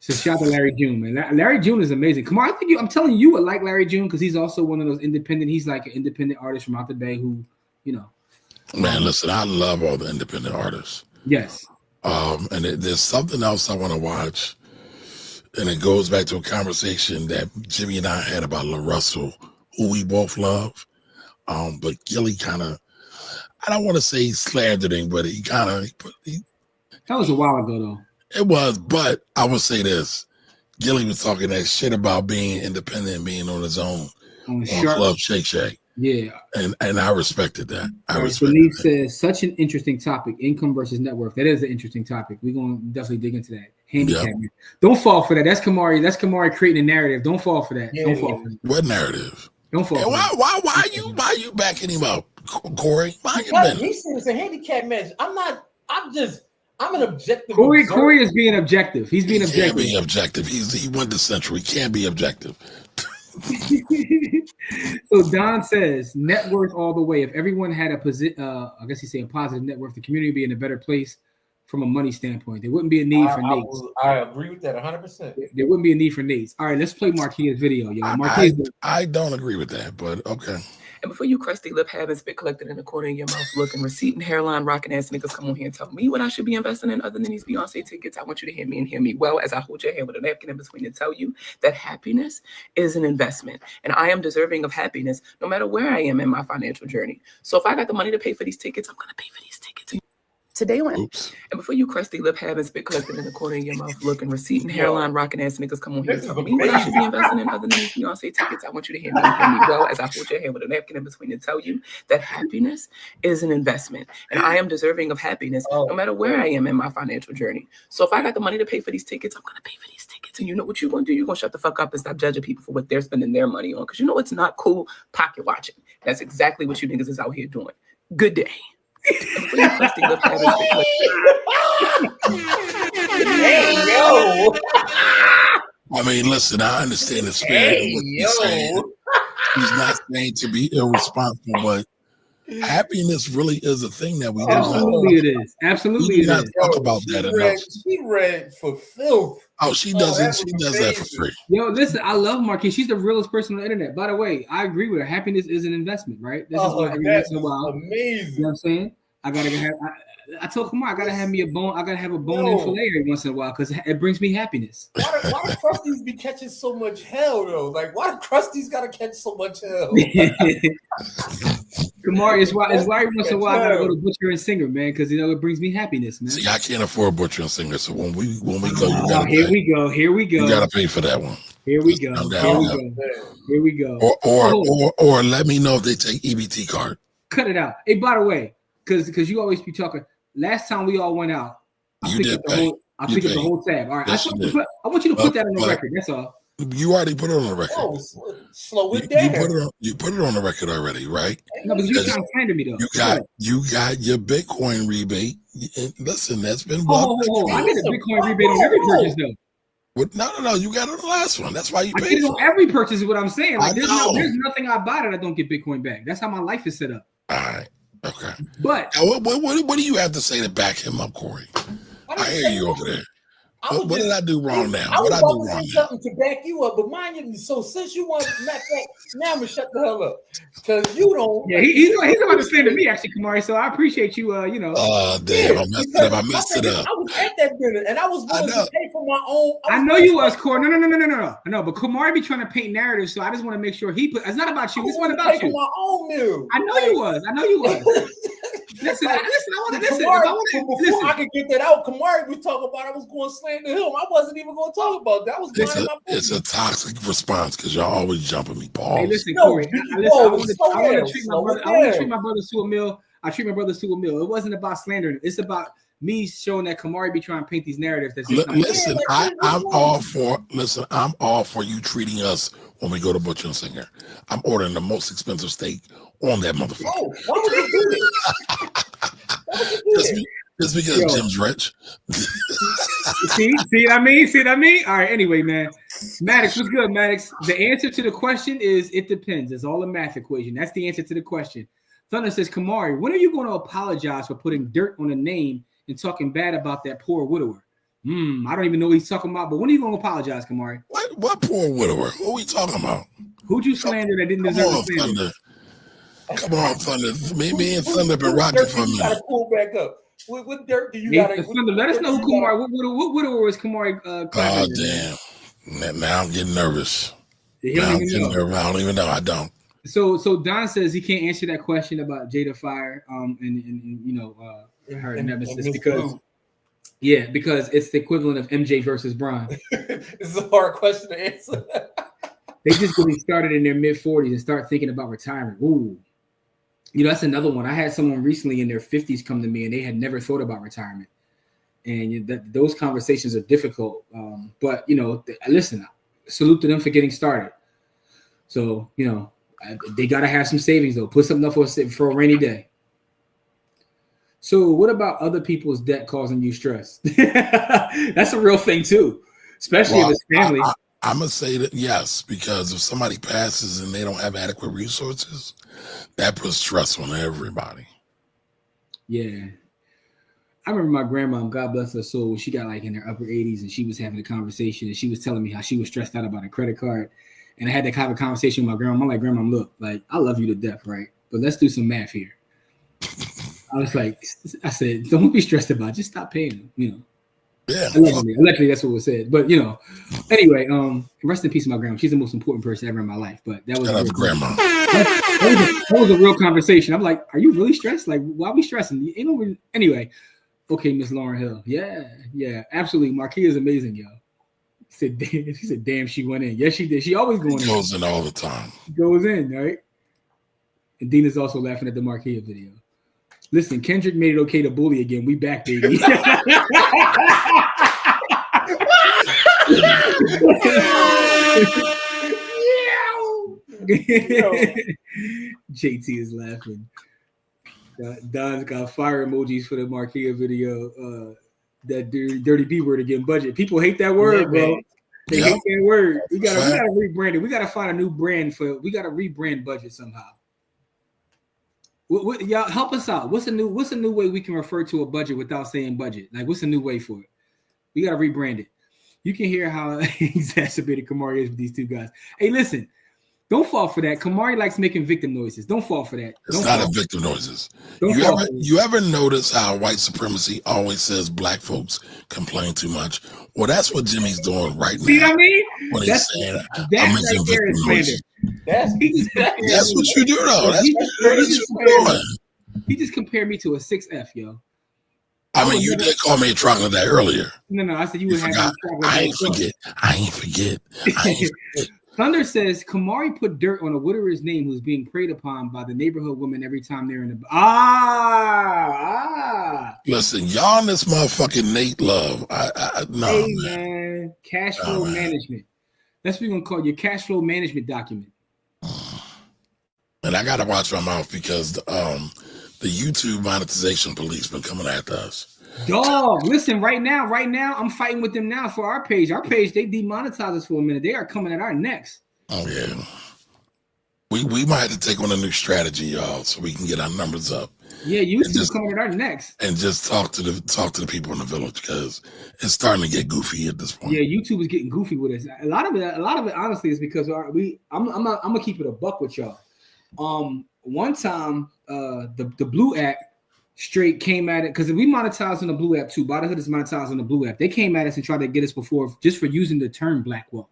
so shout out to Larry June, man. Larry June is amazing. Come on, I'm telling you would like Larry June, because he's also one of those independent. He's like an independent artist from out the Bay who, Man, listen, I love all the independent artists. Yes. And there's something else I want to watch, and it goes back to a conversation that Jimmy and I had about La Russell, who we both love. But Gilly kind of, I don't want to say he slandered him, but he kind of. That was a while ago, though. It was, but I would say this. Gilly was talking that shit about being independent and being on his own on Club Shake Shack. Yeah. And I respected that. Believe says, such an interesting topic, income versus net worth. That is an interesting topic. We're going to definitely dig into that. Handicap. Yep. Don't fall for that. That's Kamari creating a narrative. Don't fall for that. Don't fall for that. What narrative? Don't fall for that. Why you backing him up, Corey? He said it's a handicap match. I'm an objective. Corey is being objective. He's being objective. Can't be objective. He went to Central. He can't be objective. So Don says net worth all the way. If everyone had a position, I guess he's saying positive net worth, the community would be in a better place from a money standpoint. There wouldn't be a need for Nates. I agree with that 100%. There wouldn't be a need for Nates. All right, let's play Marquis' video, yo. Marquis, I don't agree with that, but okay. And before you crusty lip having spit collected in the corner of your mouth looking receipt and hairline rocking ass niggas come on here and tell me what I should be investing in other than these Beyonce tickets, I want you to hear me and hear me well as I hold your hand with a napkin in between and tell you that happiness is an investment. And I am deserving of happiness no matter where I am in my financial journey. So if I got the money to pay for these tickets, I'm going to pay for these tickets. Today on Oops. And before you crusty lip having spit collected in the corner of your mouth looking receipt and hairline rocking ass niggas come on here and tell me what I should be investing in other than these Beyonce tickets, I want you to hear me and hear me well as I hold your hand with a napkin in between and tell you that happiness is an investment. And I am deserving of happiness no matter where I am in my financial journey. So if I got the money to pay for these tickets, I'm going to pay for these tickets. And you know what you're going to do? You're going to shut the fuck up and stop judging people for what they're spending their money on. Because you know it's not cool pocket watching. That's exactly what you niggas is out here doing. Good day. Hey, yo. I mean, listen, I understand the spirit of what he's saying. He's not saying to be irresponsible, but happiness really is a thing that we do. Absolutely it is. Absolutely we do it not is. talk about that enough. She read for filth. Oh, she doesn't. She does that for free. Yo, listen, I love Marquis. She's the realest person on the internet. By the way, I agree with her. Happiness is an investment, right? This is why every once in a while. Amazing. You know what I'm saying? I told Kumar I gotta have me a bone. I gotta have a bone in fillet every once in a while because it brings me happiness. Why do crusties be catching so much hell though? Like, why do crusties gotta catch so much hell? Kumar, it's why every once in a while I gotta go to Butcher and Singer, man, because you know it brings me happiness, man. See, I can't afford Butcher and Singer, so when we go, you gotta here pay. we go. You gotta pay for that one. Here we go. Here we go. Or let me know if they take EBT card. Cut it out. Hey, by the way, because you always be talking. Last time we all went out, I picked up the whole tab. All right, yes, I want you to put that on the record. That's all. You already put it on the record. Oh, slow it down. You put it on the record already, right? No, because you're trying to slander me though. You got your Bitcoin rebate. Listen, that's been I get a Bitcoin rebate on every purchase though. No. You got it on the last one. That's why you paid. I get it on every purchase. Is what I'm saying. Like, there's nothing I buy that I don't get Bitcoin back. That's how my life is set up. All right. Okay. But now, what do you have to say to back him up, Corey? I hear you over there. What did I do wrong now? I was about to say something to back you up, but mind you, so since you want to back that, now I'm gonna shut the hell up because you don't. Yeah, he's about to slander me actually, Kamari. So I appreciate you. Damn, I messed it up. I was at that dinner and I was willing to pay for my own. I know you was, Corey. No. But Kamari be trying to paint narratives, so I just want to make sure he put. It's not about you. It's not about you. My own meal. I know you was. Listen. Before I could get that out, Kamari was talking about I was going to slander him. I wasn't even going to talk about that. I was it's a toxic response because y'all always jumping me. Pause. Hey, listen, Corey. I want to treat my brother. I want to treat my brothers to a meal. I treat my brothers to a meal. It wasn't about slandering. It's about me showing that Kamari be trying to paint these narratives. I'm all for you treating us when we go to Butcher and Singer. I'm ordering the most expensive steak on that motherfucker. Oh, why would you do this? Just because Jim's rich. See what I mean? All right, anyway, man. Maddox, what's good, Maddox? The answer to the question is it depends. It's all a math equation. That's the answer to the question. Thunder says, Kamari, when are you going to apologize for putting dirt on a name and talking bad about that poor widower? I don't even know what he's talking about, but when are you going to apologize, Kamari? What poor widower? What are we talking about? Who'd you slander that didn't deserve to slander? Come on, Thunder. Me and Thunder been rocking for me. You gotta pull back up. What dirt do you got? Thunder, let us know who Kamari. What widower was Kamari? Oh damn! Now I'm getting nervous. I don't even know. I don't. So Don says he can't answer that question about Jada Fire, and her nemesis because it's the equivalent of MJ versus Bron. It's a hard question to answer. They just getting started in their mid-40s and start thinking about retirement. Ooh. That's another one. I had someone recently in their 50s come to me and they had never thought about retirement. And those conversations are difficult. But listen, salute to them for getting started. So, they got to have some savings, though. Put something up for a rainy day. So what about other people's debt causing you stress? That's a real thing, too, especially if it's family. I'm going to say that yes, because if somebody passes and they don't have adequate resources, that puts stress on everybody. Yeah. I remember my grandma, God bless her soul, when she got like in her upper 80s and she was having a conversation and she was telling me how she was stressed out about a credit card. And I had to have a conversation with my grandma. I'm like, Grandma, look, like, I love you to death, right? But let's do some math here. I was like, I said, don't be stressed about it. Just stop paying them, you know. Yeah. Allegedly, that's what was said. But, you know, anyway, rest in peace to my grandma. She's the most important person ever in my life. But that was grandma. That was a real conversation. I'm like, are you really stressed? Like, why are we stressing? You know, anyway. Okay, Miss Lauren Hill. Yeah, absolutely. Marquis is amazing, yo. She said, damn, she went in. Yes, she did. She always going in. Goes in all the time. She goes in, right? And Dina's also laughing at the Marquis video. Listen, Kendrick made it okay to bully again. We back, baby. JT is laughing. Don's got fire emojis for the Marquis video. That dirty B word again. Budget. People hate that word, bro. They hate that word. We gotta rebrand it. We gotta find a new brand we gotta rebrand budget somehow. Y'all help us out. What's a new way we can refer to a budget without saying budget? Like, what's a new way for it? We gotta rebrand it. You can hear how exacerbated Kamari is with these two guys. Hey, listen. Don't fall for that. Kamari likes making victim noises. Don't fall for that. It's not a victim noises. You ever notice how white supremacy always says black folks complain too much? Well, that's what Jimmy's doing right now. See what I mean? When he's saying, I'm making victim noises. That's what you do, though. That's what you're doing. He just compared me to a 6F, yo. I mean, you did call me a troglodyte earlier. No, I said you would have. I ain't forget. Thunder says Kamari put dirt on a widower's name who's being preyed upon by the neighborhood woman every time they're in the Listen, y'all in this motherfucking Nate love. Hey man, cash flow management. That's what we're gonna call your cash flow management document. And I gotta watch my mouth because the YouTube monetization police been coming after us. Dog, listen, right now, I'm fighting with them now for our page. Our page, they demonetize us for a minute. They are coming at our necks. Oh, yeah. We might have to take on a new strategy, y'all, so we can get our numbers up. Yeah, YouTube's coming at our necks. And just talk to the people in the village because it's starting to get goofy at this point. Yeah, YouTube is getting goofy with us. A lot of it, honestly, is because I'm gonna keep it a buck with y'all. One time, the Blue app straight came at it because we monetized on the Blue app too. Bodyhood is monetized on the Blue app. They came at us and tried to get us before just for using the term black wealth.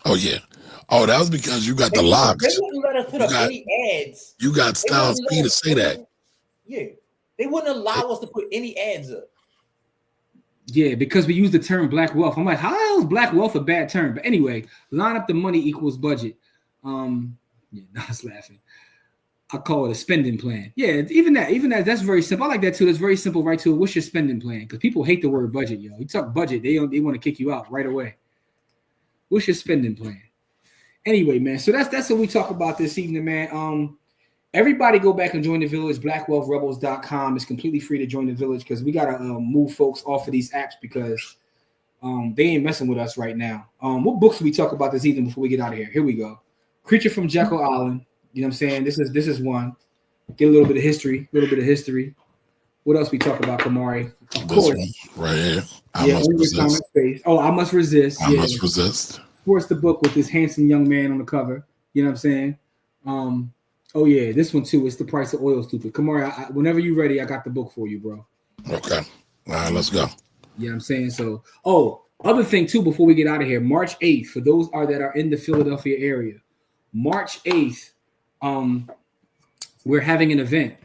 Oh yeah. Oh, that was because you got the locks. They wouldn't let us put up any ads. You got Styles P to say that. Yeah, they wouldn't allow us to put any ads up. Yeah, because we use the term black wealth. I'm like, how is black wealth a bad term? But anyway, line up the money equals budget. Yeah, I was laughing. I call it a spending plan. Yeah, even that, that's very simple. I like that too. That's very simple, right to it. What's your spending plan? Because people hate the word budget, yo. You talk budget, they want to kick you out right away. What's your spending plan? Anyway, man. So that's what we talk about this evening, man. Everybody go back and join the village. BlackWealthRebels.com. It's completely free to join the village because we gotta move folks off of these apps because they ain't messing with us right now. What books do we talk about this evening before we get out of here? Here we go. Creature from Jekyll Island. You know what I'm saying? This is one. Get a little bit of history. What else we talk about, Kamari? Of course. Right here. I must resist. Oh, I must resist. I must resist. Of course, the book with this handsome young man on the cover. You know what I'm saying? Oh yeah, this one too. It's The Price of Oil, Stupid. Kamari, whenever you're ready, I got the book for you, bro. Okay. All right, let's go. You know what I'm saying? So, other thing too, before we get out of here, March 8th, for those that are in the Philadelphia area, March 8th, we're having an event,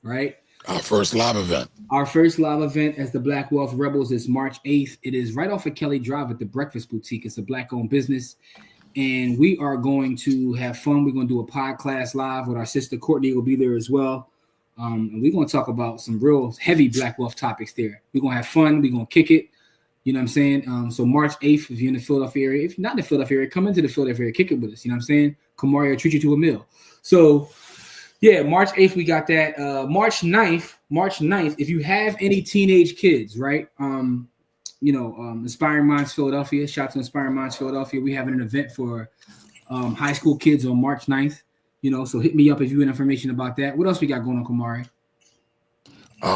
right? Our first live event. Our first live event as the Black Wealth Rebels is March 8th. It is right off of Kelly Drive at the Breakfast Boutique. It's a Black-owned business. And we are going to have fun. We're going to do a podcast live with our sister Courtney will be there as well. And we're going to talk about some real heavy Black Wealth topics there. We're going to have fun. We're going to kick it. You know what I'm saying? So March 8th, if you're in the Philadelphia area, if you're not in the Philadelphia area, come into the Philadelphia area, kick it with us. You know what I'm saying? Kamari will treat you to a meal. So, yeah, March 8th, we got that. March 9th, if you have any teenage kids, right? Inspiring Minds Philadelphia. Shout out to Inspiring Minds Philadelphia. We having an event for high school kids on March 9th. So hit me up if you want information about that. What else we got going on, Kamari?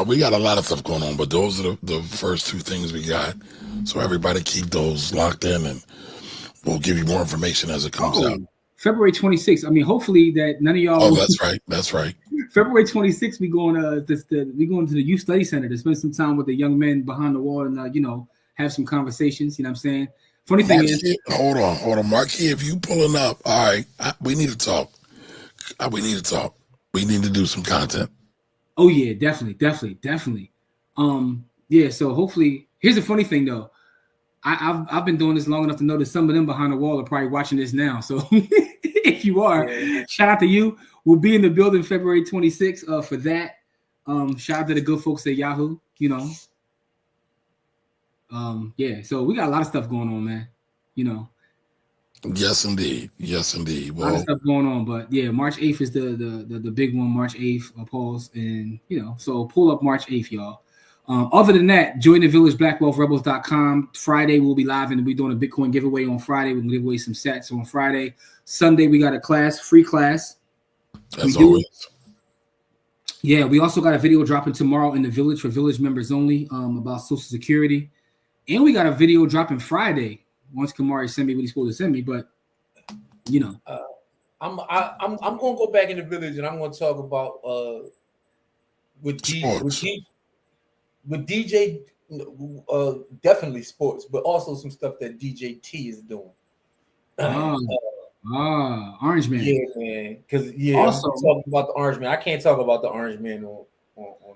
We got a lot of stuff going on, but those are the first two things we got. So everybody keep those locked in, and we'll give you more information as it comes out. February 26th. I mean, hopefully that none of y'all. Oh, that's right. That's right. February 26th, we going to the Youth Study Center to spend some time with the young men behind the wall and have some conversations. You know what I'm saying? Funny thing is, hold on, Marquis. If you pulling up, all right, we need to talk. We need to talk. We need to do some content. Oh yeah, definitely. Yeah. So hopefully, here's the funny thing though. I've been doing this long enough to know that some of them behind the wall are probably watching this now. So if you are, shout out to you. We'll be in the building February 26th for that. Shout out to the good folks at Yahoo. Yeah. So we got a lot of stuff going on, man. Yes, indeed. Well, a lot of stuff going on, but yeah, March 8th is the big one. March 8th, pause, and so pull up March 8th, y'all. Other than that, join the village, blackwealthrebels.com. Friday we'll be live and we'll be doing a Bitcoin giveaway on Friday. We're gonna give away some sats on Friday. Sunday we got a free class. As always. Yeah, we also got a video dropping tomorrow in the village for village members only about Social Security, and we got a video dropping Friday. Once Kamari sent me what he's supposed to send me, but I'm gonna go back in the village and I'm gonna talk about with DJ, definitely sports, but also some stuff that DJ T is doing. Orange Man. Yeah, man. Because also, I'm talking about the Orange Man. I can't talk about the Orange Man on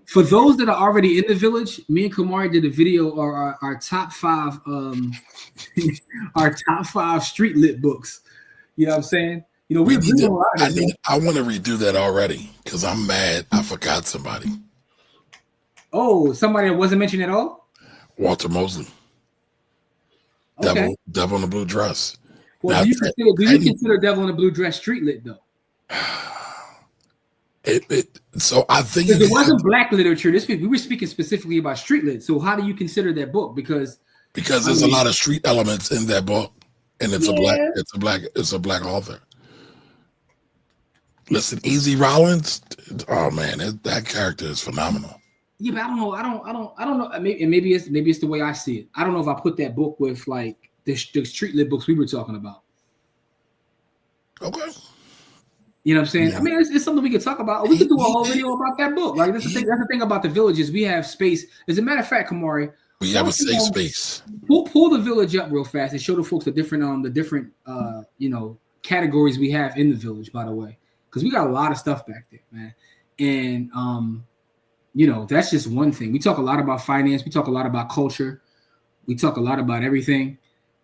for those that are already in the village. Me and Kamari did a video or our top 5 our top 5 street lit books. You know what I'm saying? I want to redo that already because I'm mad. I forgot somebody. Oh, somebody that wasn't mentioned at all? Walter Mosley. Okay. Devil in the Blue Dress. Well, do you consider Devil in the Blue Dress street lit though? So I think it wasn't black literature this week. We were speaking specifically about street lit. So how do you consider that book? Because there's a lot of street elements in that book, and it's a black author. Listen, Easy Rollins. Oh man, that character is phenomenal. Yeah, but I don't know. Maybe it's the way I see it. I don't know if I put that book with like the street lit books we were talking about. Okay. You know what I'm saying? Yeah. I mean, it's something we could talk about. We could do a whole video about that book. Like that's the thing about the villages. We have space. As a matter of fact, Kamari, we have a safe space. Pull the village up real fast and show the folks the different categories we have in the village. By the way, because we got a lot of stuff back there, man. And that's just one thing. We talk a lot about finance. We talk a lot about culture. We talk a lot about everything.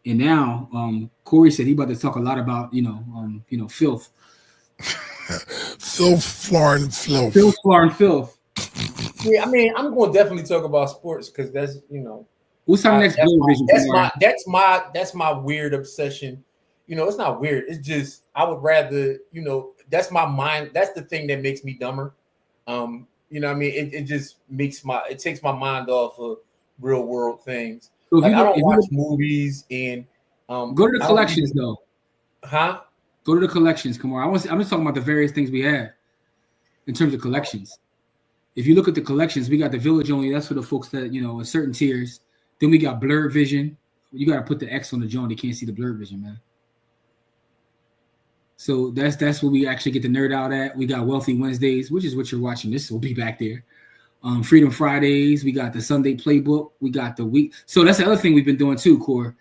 And now, Corey said he about to talk a lot about filth. Filth, Florin, filth. Filth, Florin, filth. Yeah, I mean, I'm going to definitely talk about sports because that's What's our next Blue Vision? That's my weird obsession. It's not weird. It's just I would rather that's my mind. That's the thing that makes me dumber. What I mean? It just takes my mind off of real world things. So like I don't watch movies and go to the collections though. Huh? Go to the collections. Come on. I'm just talking about the various things we have in terms of collections. If you look at the collections, we got the village only. That's for the folks that in certain tiers. Then we got blurred vision. You got to put the X on the joint. They can't see the blurred vision, man. So that's where we actually get the nerd out at. We got Wealthy Wednesdays, which is what you're watching. This will be back there. Freedom Fridays. We got the Sunday Playbook. We got the week. So that's the other thing we've been doing too, Core.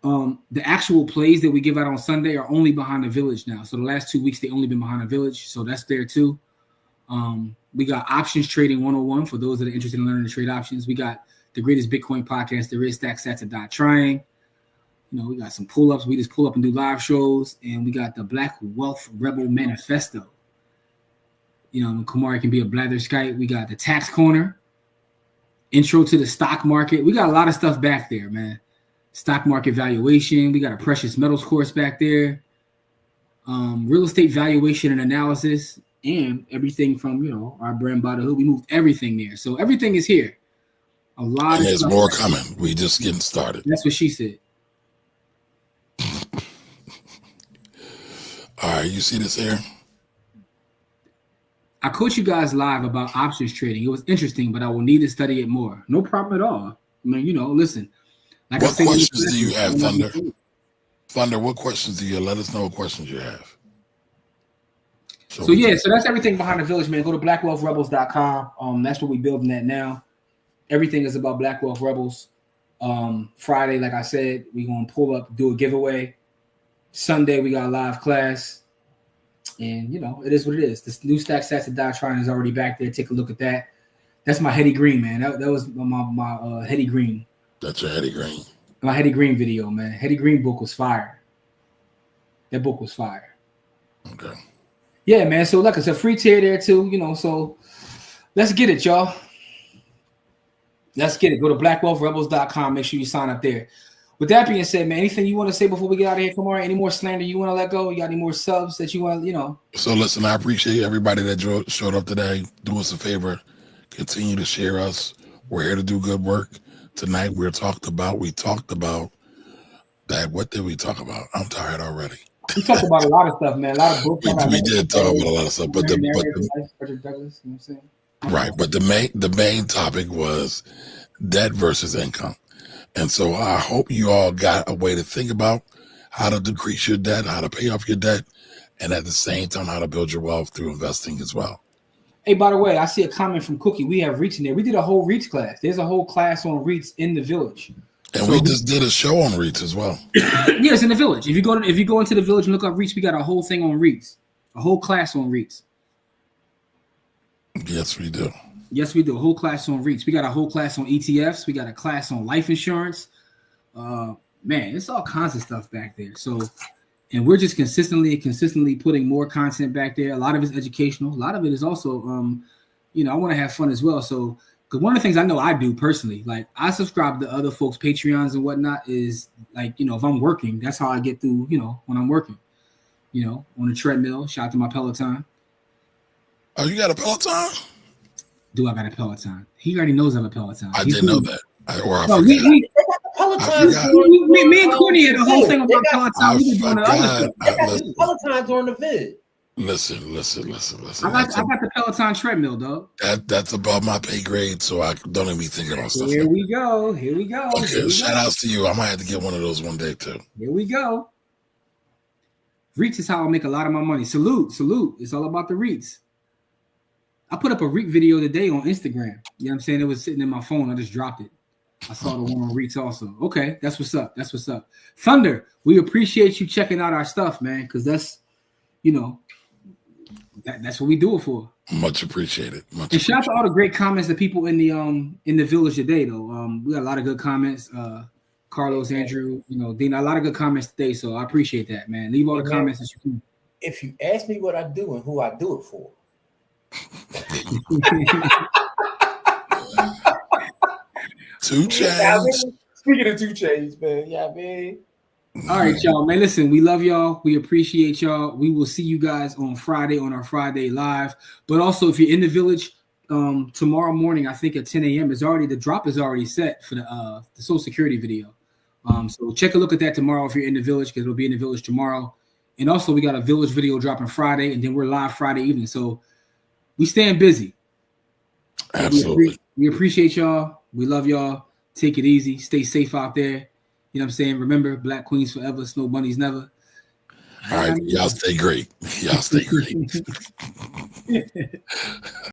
The actual plays that we give out on Sunday are only behind the village now. So the last 2 weeks, they only been behind the village. So that's there too. We got options trading 101 for those that are interested in learning to trade options. We got the greatest Bitcoin podcast there is, Stack Sats and Die Trying. We got some pull-ups. We just pull up and do live shows. And we got the Black Wealth Rebel Manifesto. Kamari can be a blatherskite. We got the Tax Corner. Intro to the stock market. We got a lot of stuff back there, man. Stock market valuation. We got a precious metals course back there. Real estate valuation and analysis. And everything from, our brand by the hood. We moved everything there. So everything is here. A lot and of there's stuff. More coming. We just getting started. That's what she said. All right, you see this here? I coached you guys live about options trading. It was interesting, but I will need to study it more. No problem at all. I mean, listen. Like What questions do you have, Thunder? Thunder, what questions do you have? Let us know what questions you have. So that's everything behind the village, man. Go to blackwealthrebels.com. That's what we're building at now. Everything is about Black Wealth Rebels. Friday, like I said, we're gonna pull up, do a giveaway. Sunday, we got a live class. And it is what it is. This new Stack Stats and Doctrine is already back there. Take a look at that. That's my Hetty Green, man. That was my Hetty Green. That's your Hetty Green. My Hetty Green video, man. Hetty Green book was fire. That book was fire. Okay. Yeah, man. So like it's a free tier there too, so let's get it, y'all. Let's get it. Go to blackwealthrebels.com. Make sure you sign up there. With that being said, man, anything you want to say before we get out of here, Kamara? Any more slander you want to let go? You got any more subs that you want to, So listen, I appreciate everybody that showed up today. Do us a favor. Continue to share us. We're here to do good work. Tonight we talked about that. What did we talk about? I'm tired already. We talked about a lot of stuff, man. A lot of books. we did talk about a lot of stuff, but Frederick Douglass, you know what I'm saying? Right, but the main topic was debt versus income. And so I hope you all got a way to think about how to decrease your debt, how to pay off your debt, and at the same time, how to build your wealth through investing as well. Hey, by the way, I see a comment from Cookie. We have REITs in there. We did a whole REITs class. There's a whole class on REITs in the village. And we just did a show on REITs as well. Yes, in the village. If you go into the village and look up REITs, we got a whole thing on REITs. A whole class on REITs. Yes, we do. Yes, we do. A whole class on REITs. We got a whole class on ETFs. We got a class on life insurance. Man, it's all kinds of stuff back there. So, and we're just consistently putting more content back there. A lot of it's educational. A lot of it is also, I want to have fun as well. So, because one of the things I know I do personally, like I subscribe to other folks' Patreons and whatnot, is like, if I'm working, that's how I get through, when I'm working, on the treadmill. Shout out to my Peloton. Oh, you got a Peloton? Do I got a Peloton? He already knows I have a Peloton. I didn't know that. I forgot. Me and Courtney had a whole thing about Peloton. We were doing other stuff. Peloton during the vid. Listen. I got the Peloton treadmill, dog. That's above my pay grade, so I don't even be thinking about stuff. Here we go. Okay, shout outs to you. I might have to get one of those one day too. Here we go. REITs is how I make a lot of my money. Salute. It's all about the REITs. I put up a REIT video today on Instagram. You know what I'm saying? It was sitting in my phone. I just dropped it. I saw the one on REITs also. Okay, that's what's up. Thunder, we appreciate you checking out our stuff, man, because that's, that's what we do it for. Much appreciated. And shout out to all the great comments that people in the village today, though. We got a lot of good comments. Carlos, Andrew, Dina, a lot of good comments today. So I appreciate that, man. Leave all the comments that you can. If you ask me what I do and who I do it for. 2 Chainz. Speaking of 2 Chainz, man. Yeah, man. All right, y'all, man. Listen, we love y'all. We appreciate y'all. We will see you guys on Friday on our Friday live. But also, if you're in the village tomorrow morning, I think at 10 a.m. the drop is already set for the Social Security video. So check a look at that tomorrow if you're in the village, because it'll be in the village tomorrow. And also, we got a village video dropping Friday, and then we're live Friday evening. So we staying busy. Absolutely. We appreciate y'all. We love y'all. Take it easy. Stay safe out there. You know what I'm saying? Remember, Black Queens forever, Snow Bunnies never. All right. Y'all stay great.